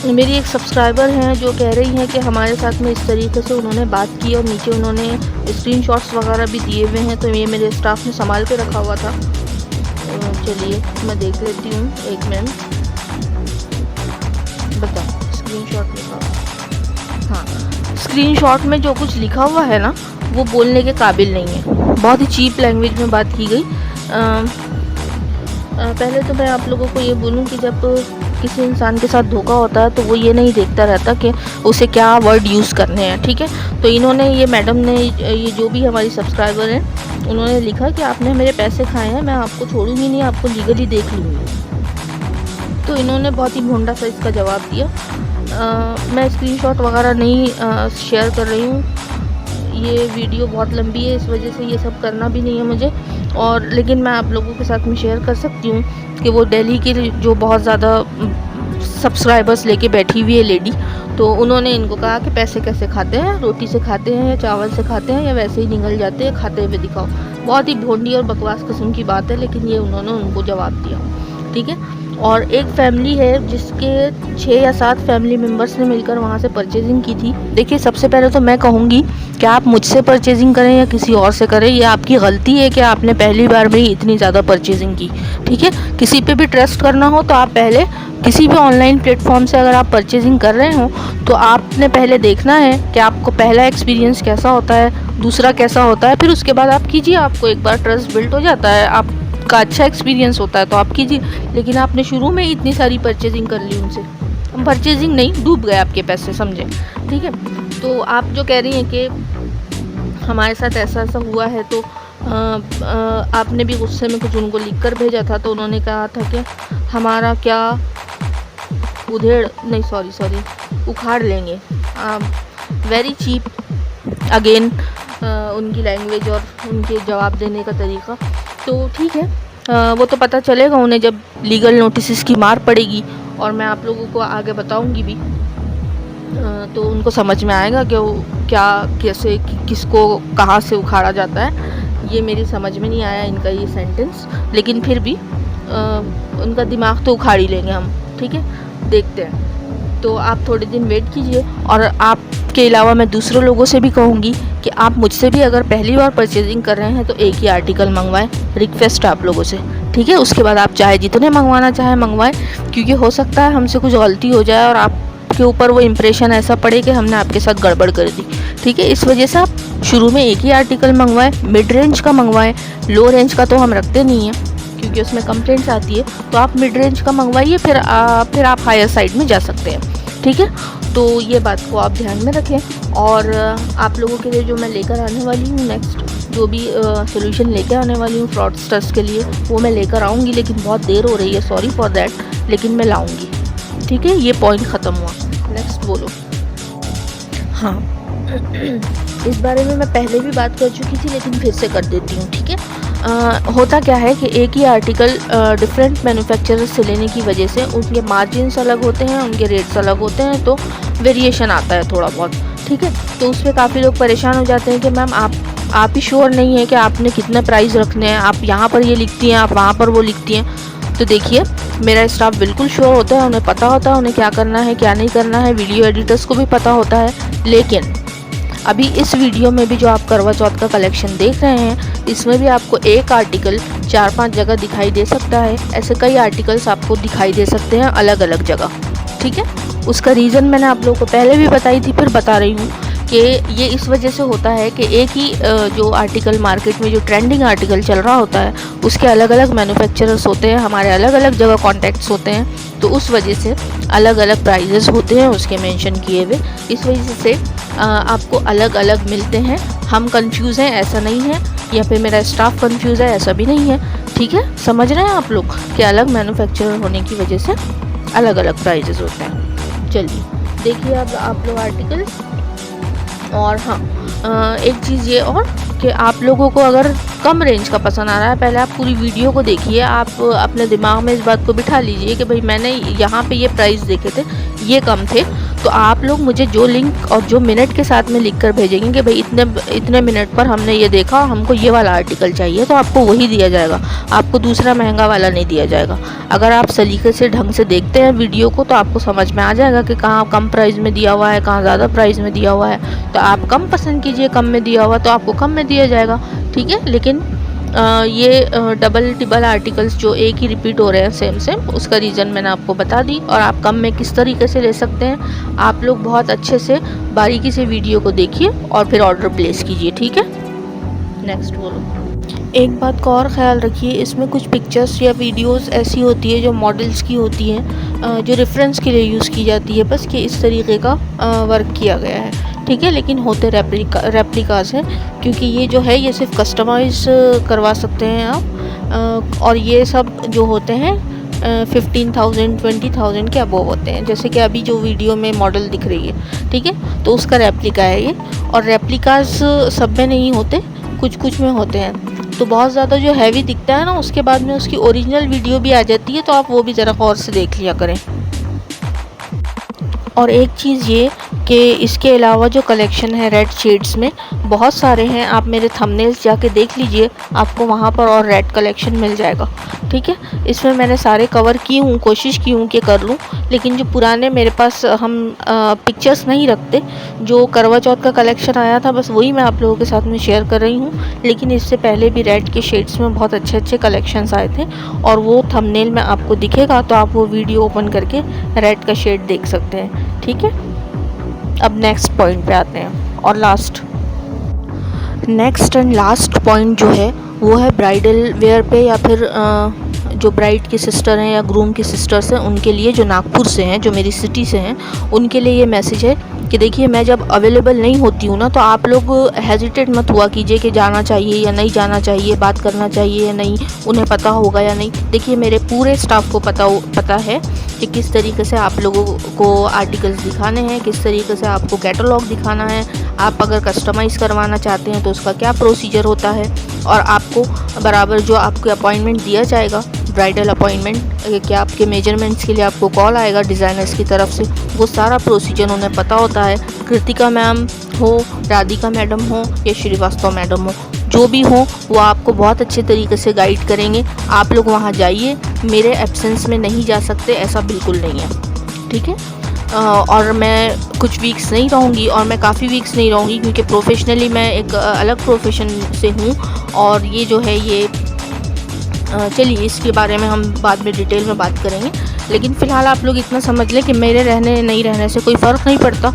मेरी एक सब्सक्राइबर हैं जो कह रही हैं कि हमारे साथ में इस तरीके से उन्होंने बात की और नीचे उन्होंने स्क्रीनशॉट्स वगैरह भी दिए हुए हैं, तो ये मेरे स्टाफ ने संभाल के रखा हुआ था। चलिए मैं देख लेती हूँ, 1 मिनट। बताओ, स्क्रीनशॉट लिखा हुआ, हाँ, स्क्रीनशॉट में जो कुछ लिखा हुआ है ना वो बोलने के काबिल नहीं है, बहुत ही चीप लैंग्वेज में बात की गई। पहले तो मैं आप लोगों को ये बोलूँ कि जब किसी इंसान के साथ धोखा होता है तो वो ये नहीं देखता रहता कि उसे क्या वर्ड यूज़ करने हैं। ठीक है, तो इन्होंने, ये मैडम ने, ये जो भी हमारी सब्सक्राइबर हैं, उन्होंने लिखा कि आपने मेरे पैसे खाए हैं, मैं आपको छोड़ूंगी नहीं, आपको लीगली देख लूँगी। तो इन्होंने बहुत ही भोंडा सा इसका जवाब दिया। मैं स्क्रीनशॉट वगैरह नहीं शेयर कर रही हूँ, ये वीडियो बहुत लंबी है, इस वजह से ये सब करना भी नहीं है मुझे। और लेकिन मैं आप लोगों के साथ में शेयर कर सकती हूँ कि वो दिल्ली की जो बहुत ज़्यादा सब्सक्राइबर्स लेके बैठी हुई है लेडी, तो उन्होंने इनको कहा कि पैसे कैसे खाते हैं, रोटी से खाते हैं या चावल से खाते हैं या वैसे ही निगल जाते हैं, खाते हुए दिखाओ। बहुत ही भोंडी और बकवास किस्म की बात है, लेकिन ये उन्होंने उनको जवाब दिया। ठीक है, और एक फैमिली है जिसके 6 या 7 फैमिली मेम्बर्स ने मिलकर वहाँ से परचेजिंग की थी। देखिए, सबसे पहले तो मैं कहूँगी कि आप मुझसे परचेजिंग करें या किसी और से करें, ये आपकी गलती है कि आपने पहली बार में ही इतनी ज़्यादा परचेजिंग की। ठीक है, किसी पे भी ट्रस्ट करना हो तो आप पहले किसी भी ऑनलाइन प्लेटफॉर्म से अगर आप परचेजिंग कर रहे हो तो आपने पहले देखना है कि आपको पहला एक्सपीरियंस कैसा होता है, दूसरा कैसा होता है, फिर उसके बाद आप कीजिए। आपको एक बार ट्रस्ट बिल्ड हो जाता है, आपका अच्छा एक्सपीरियंस होता है तो आप कीजिए। लेकिन आपने शुरू में इतनी सारी परचेजिंग कर ली उनसे, परचेजिंग नहीं, डूब गए आपके पैसे, समझे। ठीक है, तो आप जो कह रही हैं कि हमारे साथ ऐसा ऐसा हुआ है, तो आपने भी गुस्से में कुछ उनको लिख कर भेजा था, तो उन्होंने कहा था कि हमारा क्या उखाड़ लेंगे। वेरी चीप अगेन उनकी लैंग्वेज और उनके जवाब देने का तरीका। तो ठीक है, वो तो पता चलेगा उन्हें जब लीगल नोटिस की मार पड़ेगी, और मैं आप लोगों को आगे बताऊंगी भी, तो उनको समझ में आएगा कि वो क्या, कैसे, किसको कहाँ से उखाड़ा जाता है। ये मेरी समझ में नहीं आया इनका ये सेंटेंस, लेकिन फिर भी उनका दिमाग तो उखाड़ ही लेंगे हम। ठीक है, देखते हैं। तो आप थोड़े दिन वेट कीजिए, और आपके अलावा मैं दूसरे लोगों से भी कहूँगी कि आप मुझसे भी अगर पहली बार परचेजिंग कर रहे हैं तो एक ही आर्टिकल मंगवाएं, रिक्वेस्ट आप लोगों से। ठीक है, उसके बाद आप चाहे जितने मंगवाना चाहे मंगवाएं, क्योंकि हो सकता है हमसे कुछ गलती हो जाए और आपके ऊपर वो इम्प्रेशन ऐसा पड़े कि हमने आपके साथ गड़बड़ कर दी। ठीक है, इस वजह से आप शुरू में एक ही आर्टिकल मंगवाएं, मिड रेंज का मंगवाएं, लो रेंज का तो हम रखते नहीं हैं क्योंकि उसमें कंप्लेंट्स आती है, तो आप मिड रेंज का मंगवाइए, फिर आप हायर साइड में जा सकते हैं। ठीक है, तो ये बात को आप ध्यान में रखें। और आप लोगों के लिए जो मैं लेकर आने वाली हूँ नेक्स्ट, जो भी सोल्यूशन लेकर आने वाली हूँ फ्रॉडस्टर्स के लिए, वो मैं लेकर आऊँगी, लेकिन बहुत देर हो रही है, सॉरी फॉर दैट, लेकिन मैं लाऊँगी। ठीक है, ये पॉइंट ख़त्म हुआ। नेक्स्ट बोलो। हाँ, इस बारे में मैं पहले भी बात कर चुकी थी, लेकिन फिर से कर देती हूँ। ठीक है, होता क्या है कि एक ही आर्टिकल डिफरेंट मैन्युफैक्चरर से लेने की वजह से उनके मार्जिन्स अलग होते हैं, उनके रेट्स अलग होते हैं, तो वेरिएशन आता है थोड़ा बहुत, ठीक है। तो उसमें काफ़ी लोग परेशान हो जाते हैं कि मैम आप ही श्योर नहीं है कि आपने कितने प्राइस रखने हैं, आप यहाँ पर ये लिखती हैं, आप वहाँ पर वो लिखती हैं। तो देखिए, मेरा स्टाफ बिल्कुल श्योर होता है, उन्हें पता होता है उन्हें क्या करना है क्या नहीं करना है, वीडियो एडिटर्स को भी पता होता है। लेकिन अभी इस वीडियो में भी जो आप करवा चौथ का कलेक्शन देख रहे हैं, इसमें भी आपको एक आर्टिकल 4-5 जगह दिखाई दे सकता है। ऐसे कई आर्टिकल्स आपको दिखाई दे सकते हैं अलग अलग जगह, ठीक है। उसका रीज़न मैंने आप लोगों को पहले भी बताई थी, फिर बता रही हूँ कि ये इस वजह से होता है कि एक ही जो आर्टिकल मार्केट में जो ट्रेंडिंग आर्टिकल चल रहा होता है, उसके अलग अलग मैन्युफैक्चरर्स होते हैं, हमारे अलग अलग जगह कॉन्टैक्ट्स होते हैं, तो उस वजह से अलग अलग प्राइजेस होते हैं उसके मेंशन किए हुए। इस वजह से आपको अलग अलग मिलते हैं। हम कंफ्यूज हैं ऐसा नहीं है, या फिर मेरा स्टाफ कंफ्यूज है ऐसा भी नहीं है, ठीक है। समझ रहे हैं आप लोग कि अलग मैन्युफैक्चरर होने की वजह से अलग अलग प्राइजेस होते हैं। चलिए देखिए अब आप लोग आर्टिकल्स। और हाँ, एक चीज़ ये और कि आप लोगों को अगर कम रेंज का पसंद आ रहा है, पहले आप पूरी वीडियो को देखिए, आप अपने दिमाग में इस बात को बिठा लीजिए कि भाई मैंने यहाँ पे ये प्राइस देखे थे, ये कम थे, तो आप लोग मुझे जो लिंक और जो मिनट के साथ में लिख कर भेजेंगे कि भाई इतने मिनट पर हमने ये देखा, हमको ये वाला आर्टिकल चाहिए, तो आपको वही दिया जाएगा, आपको दूसरा महंगा वाला नहीं दिया जाएगा। अगर आप सलीके से ढंग से देखते हैं वीडियो को, तो आपको समझ में आ जाएगा कि कहाँ कम प्राइस में दिया हुआ है, कहाँ ज़्यादा प्राइस में दिया हुआ है। तो आप कम पसंद कीजिए, कम में दिया हुआ तो आपको कम में दिया जाएगा, ठीक है। लेकिन ये डबल टिबल आर्टिकल्स जो एक ही रिपीट हो रहे हैं सेम सेम, उसका रीज़न मैंने आपको बता दी। और आप कम में किस तरीके से ले सकते हैं, आप लोग बहुत अच्छे से बारीकी से वीडियो को देखिए और फिर ऑर्डर प्लेस कीजिए, ठीक है। नेक्स्ट बोलो। एक बात का और ख़्याल रखिए, इसमें कुछ पिक्चर्स या वीडियोस ऐसी होती है जो मॉडल्स की होती हैं, जो रेफरेंस के लिए यूज़ की जाती है, बस कि इस तरीके का वर्क किया गया है, ठीक है। लेकिन होते रेप्लिकास हैं, क्योंकि ये जो है ये सिर्फ कस्टमाइज करवा सकते हैं आप, और ये सब जो होते हैं 15,000 20,000 के अबव होते हैं। जैसे कि अभी जो वीडियो में मॉडल दिख रही है, ठीक है, तो उसका रेप्लिका है ये। और रेप्लिकास सब में नहीं होते, कुछ कुछ में होते हैं। तो बहुत ज़्यादा जो हैवी दिखता है ना, उसके बाद में उसकी ओरिजिनल वीडियो भी आ जाती है, तो आप वो भी ज़रा गौर से देख लिया करें। और एक चीज़ ये कि इसके अलावा जो कलेक्शन है रेड शेड्स में बहुत सारे हैं, आप मेरे थंबनेल्स जाके देख लीजिए, आपको वहाँ पर और रेड कलेक्शन मिल जाएगा, ठीक है। इसमें मैंने सारे कवर की हूँ, कोशिश की हूँ कि कर लूँ, लेकिन जो पुराने मेरे पास हम पिक्चर्स नहीं रखते, जो करवा चौथ का कलेक्शन आया था बस वही मैं आप लोगों के साथ में शेयर कर रही हूँ। लेकिन इससे पहले भी रेड के शेड्स में बहुत अच्छे अच्छे कलेक्शंस आए थे, और वो थंबनेल में आपको दिखेगा, तो आप वो वीडियो ओपन करके रेड का शेड देख सकते हैं, ठीक है। अब नेक्स्ट पॉइंट पे आते हैं, और नेक्स्ट एंड लास्ट पॉइंट जो है वो है ब्राइडल वेयर पे, या फिर जो ब्राइड की सिस्टर हैं या ग्रूम की सिस्टर्स हैं उनके लिए, जो नागपुर से हैं, जो मेरी सिटी से हैं, उनके लिए ये मैसेज है कि देखिए, मैं जब अवेलेबल नहीं होती हूँ ना, तो आप लोग हेजिटेट मत हुआ कीजिए कि जाना चाहिए या नहीं जाना चाहिए, बात करना चाहिए या नहीं, उन्हें पता होगा या नहीं। देखिए, मेरे पूरे स्टाफ को पता है कि किस तरीके से आप लोगों को आर्टिकल्स दिखाने हैं, किस तरीके से आपको कैटलॉग दिखाना है, आप अगर कस्टमाइज़ करवाना चाहते हैं तो उसका क्या प्रोसीजर होता है, और आपको बराबर जो आपको अपॉइंटमेंट दिया जाएगा, ब्राइडल अपॉइंटमेंट, कि आपके मेजरमेंट्स के लिए आपको कॉल आएगा डिज़ाइनर्स की तरफ से, वो सारा प्रोसीजर उन्हें पता होता है। कृतिका मैम हो, राधिका मैडम हो या श्रीवास्तव मैडम हो, जो भी हो, वो आपको बहुत अच्छे तरीके से गाइड करेंगे। आप लोग वहाँ जाइए, मेरे एब्सेंस में नहीं जा सकते ऐसा बिल्कुल नहीं है, ठीक है। और मैं कुछ वीक्स नहीं रहूँगी, और मैं काफ़ी वीक्स नहीं रहूँगी, क्योंकि प्रोफेशनली मैं एक अलग प्रोफेशन से हूँ, और ये जो है ये चलिए इसके बारे में हम बाद में डिटेल में बात करेंगे। लेकिन फ़िलहाल आप लोग इतना समझ लें कि मेरे रहने नहीं रहने से कोई फ़र्क नहीं पड़ता,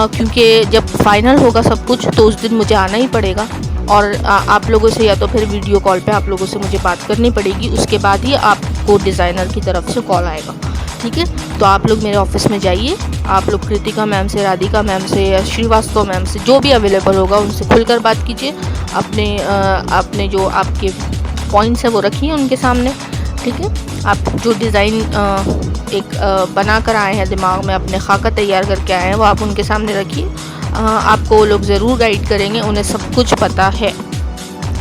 क्योंकि जब फाइनल होगा सब कुछ तो उस दिन मुझे आना ही पड़ेगा, और आप लोगों से या तो फिर वीडियो कॉल पे आप लोगों से मुझे बात करनी पड़ेगी, उसके बाद ही आपको डिज़ाइनर की तरफ से कॉल आएगा, ठीक है। तो आप लोग मेरे ऑफिस में जाइए, आप लोग कृतिका मैम से, राधिका मैम से या श्रीवास्तव मैम से, जो भी अवेलेबल होगा उनसे खुलकर बात कीजिए, अपने जो आपके पॉइंट्स है वो रखिए उनके सामने, ठीक है। आप जो डिज़ाइन एक बना कर आए हैं दिमाग में, अपने खाका तैयार करके आए हैं, वो आप उनके सामने रखिए, आपको वो लोग ज़रूर गाइड करेंगे, उन्हें सब कुछ पता है,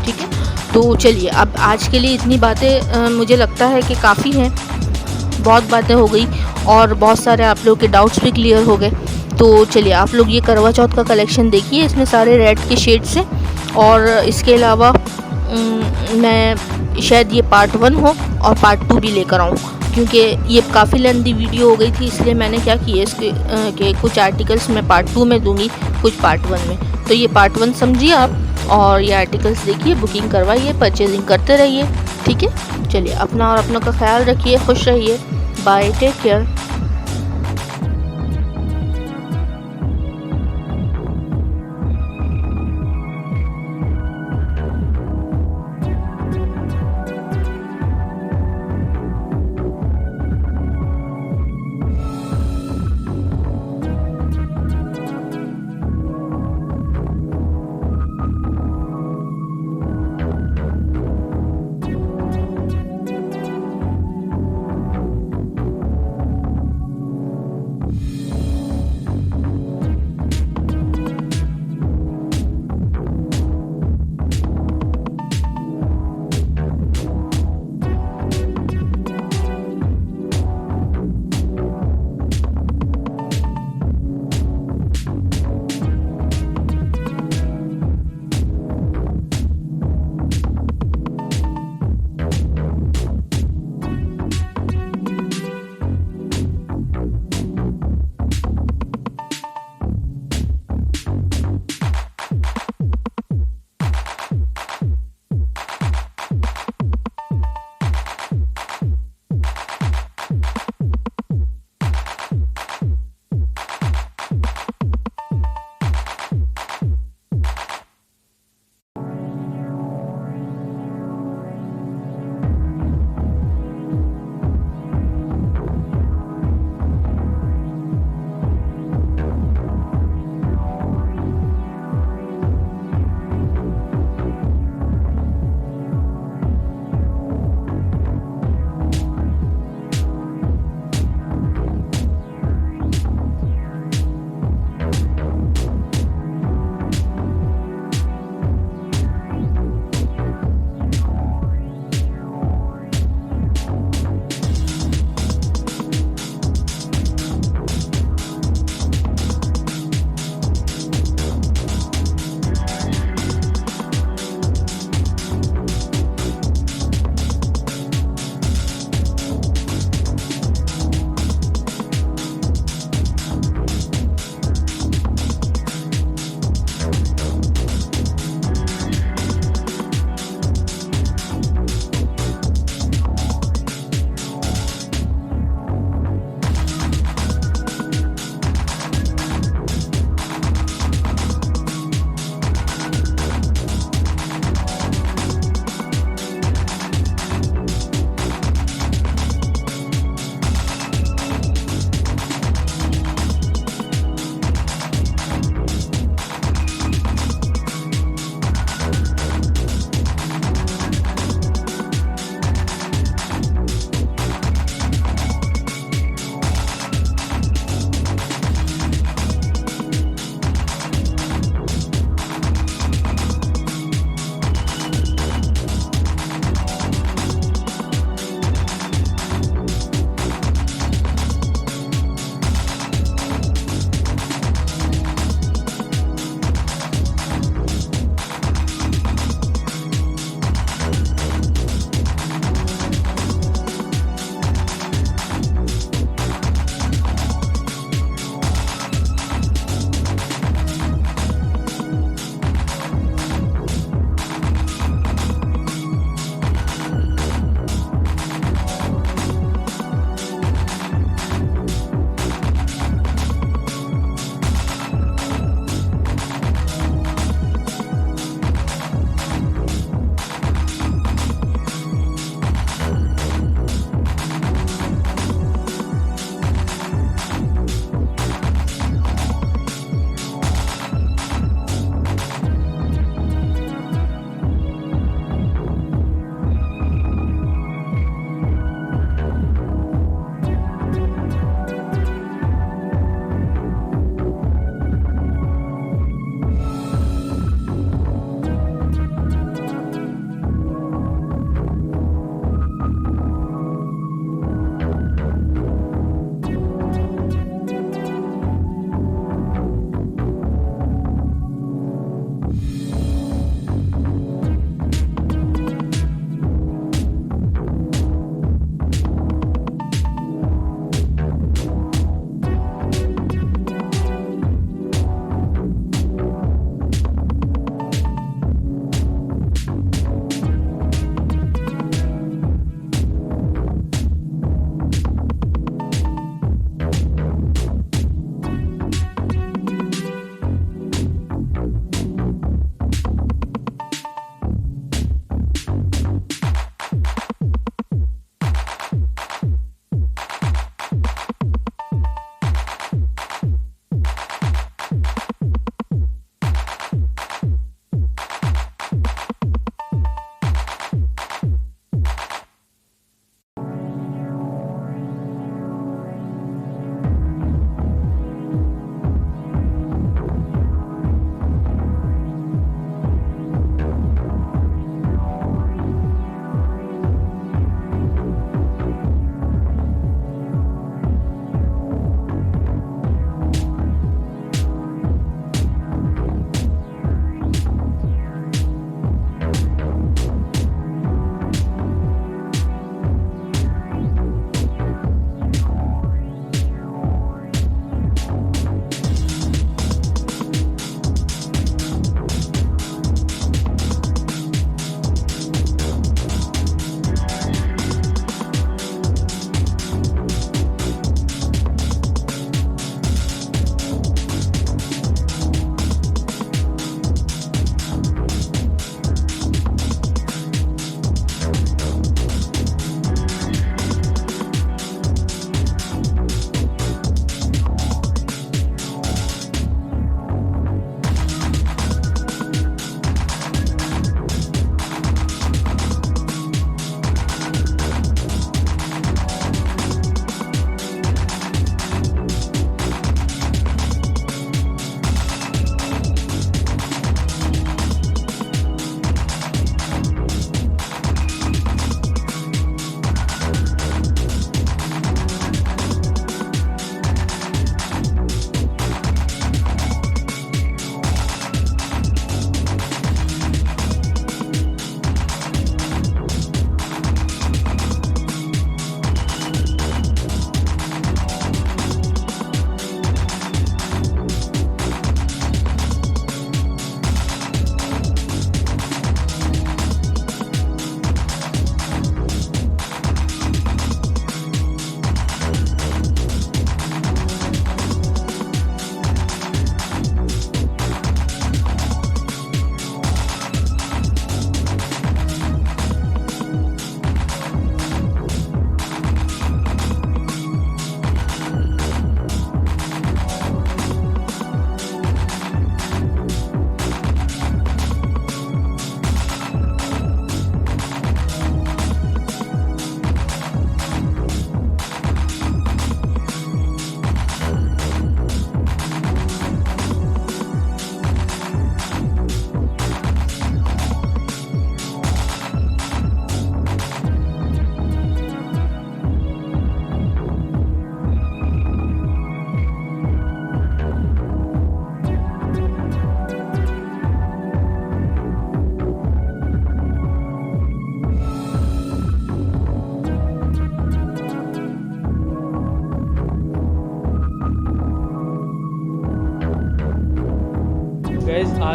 ठीक है। तो चलिए, अब आज के लिए इतनी बातें मुझे लगता है कि काफ़ी हैं। बहुत बातें हो गई और बहुत सारे आप लोग के डाउट्स भी क्लियर हो गए। तो चलिए, आप लोग ये करवा चौथ का कलेक्शन देखिए, इसमें सारे रेड के शेड्स हैं। और इसके अलावा मैं शायद ये पार्ट 1 हो और पार्ट 2 भी लेकर आऊँ, क्योंकि ये काफ़ी लेंथी वीडियो हो गई थी। इसलिए मैंने क्या किया, इसके के कुछ आर्टिकल्स मैं पार्ट 2 में दूंगी, कुछ पार्ट 1 में। तो ये पार्ट 1 समझिए आप, और ये आर्टिकल्स देखिए, बुकिंग करवाइए, परचेजिंग करते रहिए। ठीक है, चलिए, अपना और अपनों का ख्याल रखिए, खुश रहिए। Bye, take care.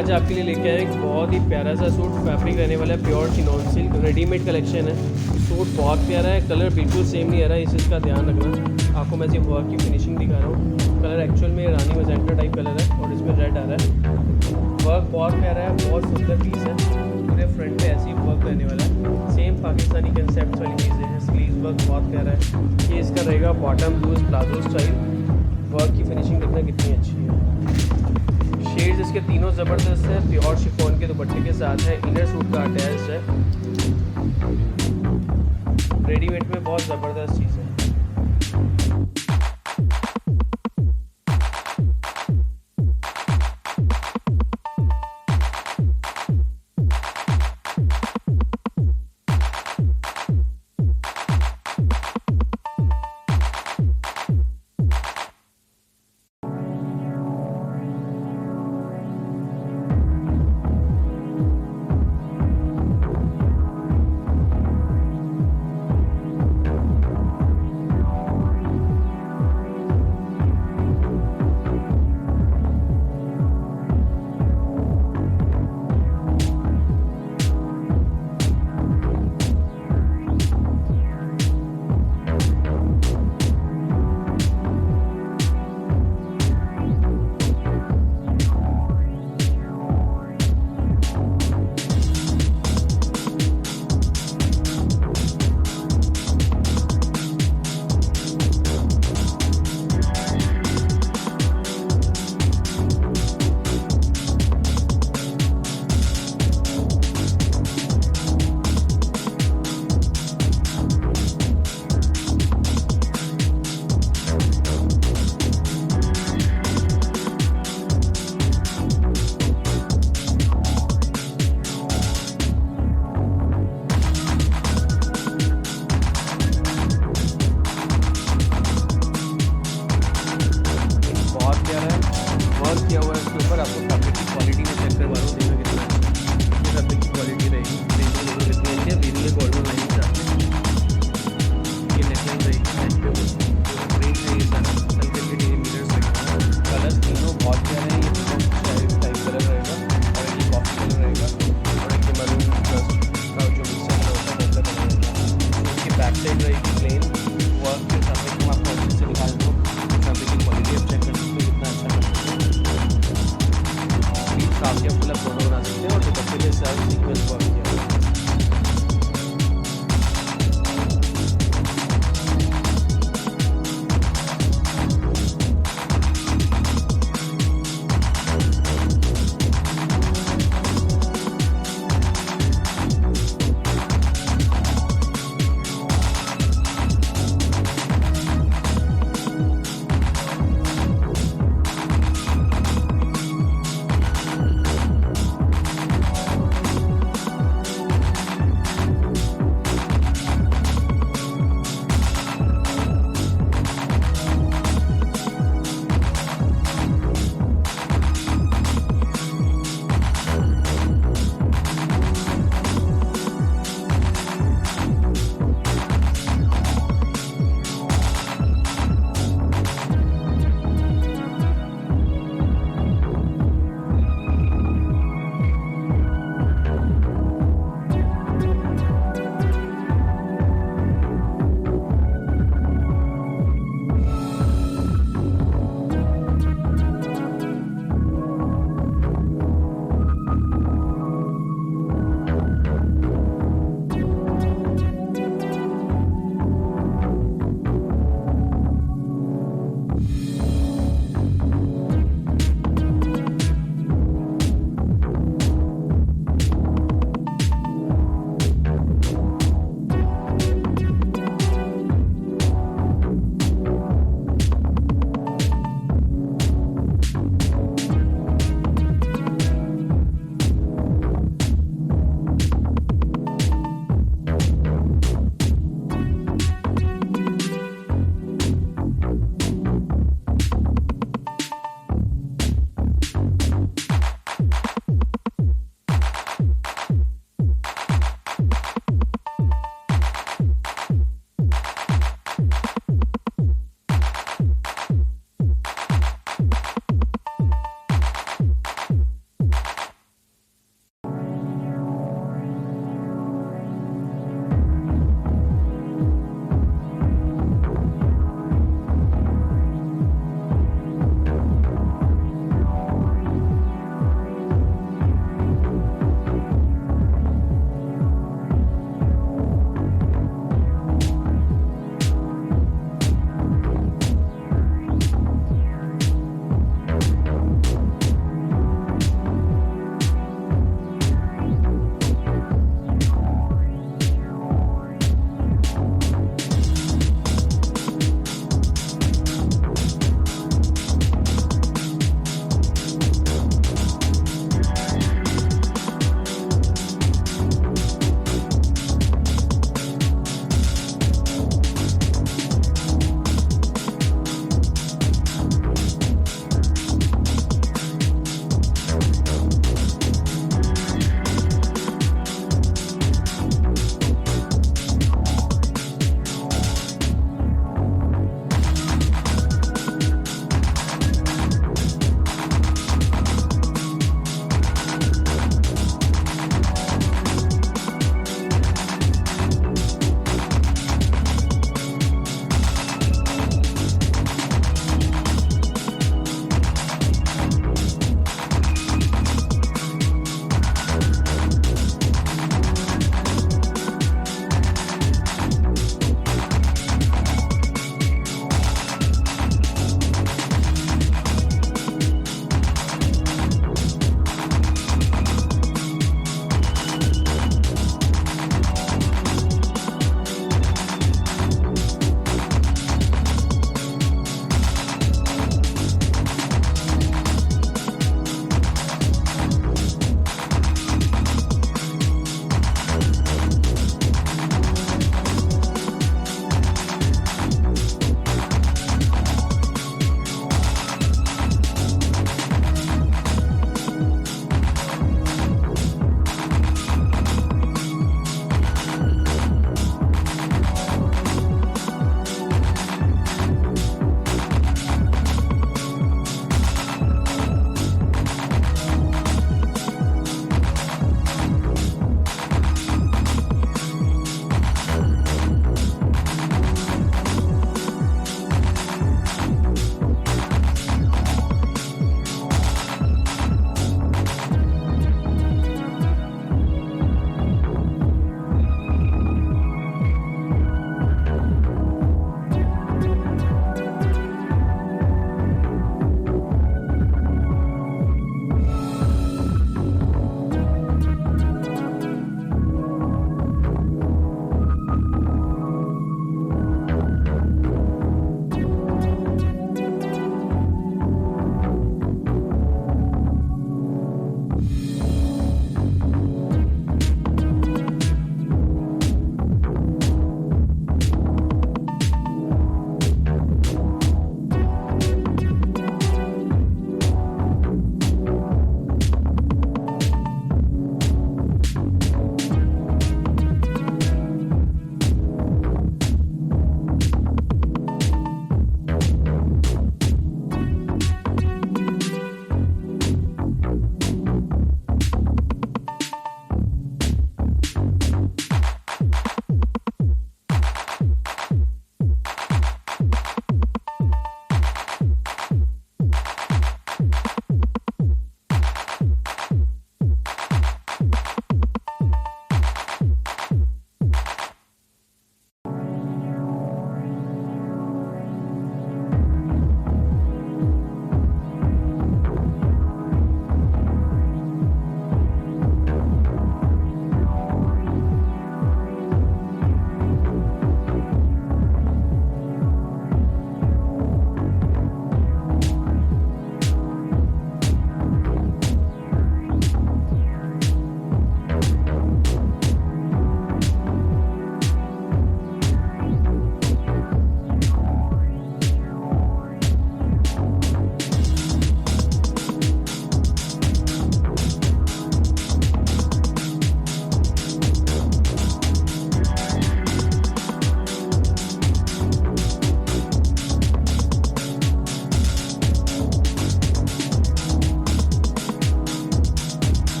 आज आपके लिए लेके आए एक बहुत ही प्यारा सा सूट। फैब्रिक रहने वाला है pure chinon silk, readymade collection है। सूट बहुत प्यारा है, कलर बिल्कुल सेम नहीं आ रहा है, इस चीज़ का ध्यान रखना। आपको मैं सिर्फ वर्क की फिनिशिंग दिखा रहा हूँ। कलर एक्चुअल में रानी मजेंटा टाइप कलर है और इसमें रेड आ रहा है। वर्क बहुत प्यारा है, बहुत सुंदर पीस है। पूरे फ्रंट पे ऐसे ही वर्क रहने वाला है, सेम पाकिस्तानी कंसेप्ट वाली चीज़ें हैं। स्लीव वर्क बहुत प्यारा है। ये इसका रहेगा bottom loose palazzo style. Work की फिनिशिंग देखना कितनी अच्छी है। शेड्स इसके तीनों ज़बरदस्त है। प्योर शिफॉन के दुपट्टे के साथ है, इनर सूट का अटैच है। रेडीमेड में बहुत ज़बरदस्त चीज़ है। वर्क किया हुआ है इसके ऊपर। आपको फैब्रिक की क्वालिटी में चेक करवा रहा हूँ, देखना कितना अच्छी फैब्रिक की क्वालिटी रहेगी। देखो कितनी अच्छी है, वीडियो गोल्डन लाइन के साथ ये नेकलाइन रहेगी। फ्रेम है ये सारा, हल्के हल्के मिरर्स रहेगा। कलर्स तीनों बहुत प्यारे हैं। ये टाइप कलर रहेगा और ये कॉफी कलर रहेगा और एक मरून का जो मिक्सर होता है वैसा कलर रहेगा। इसकी बैक साइड रहेगी।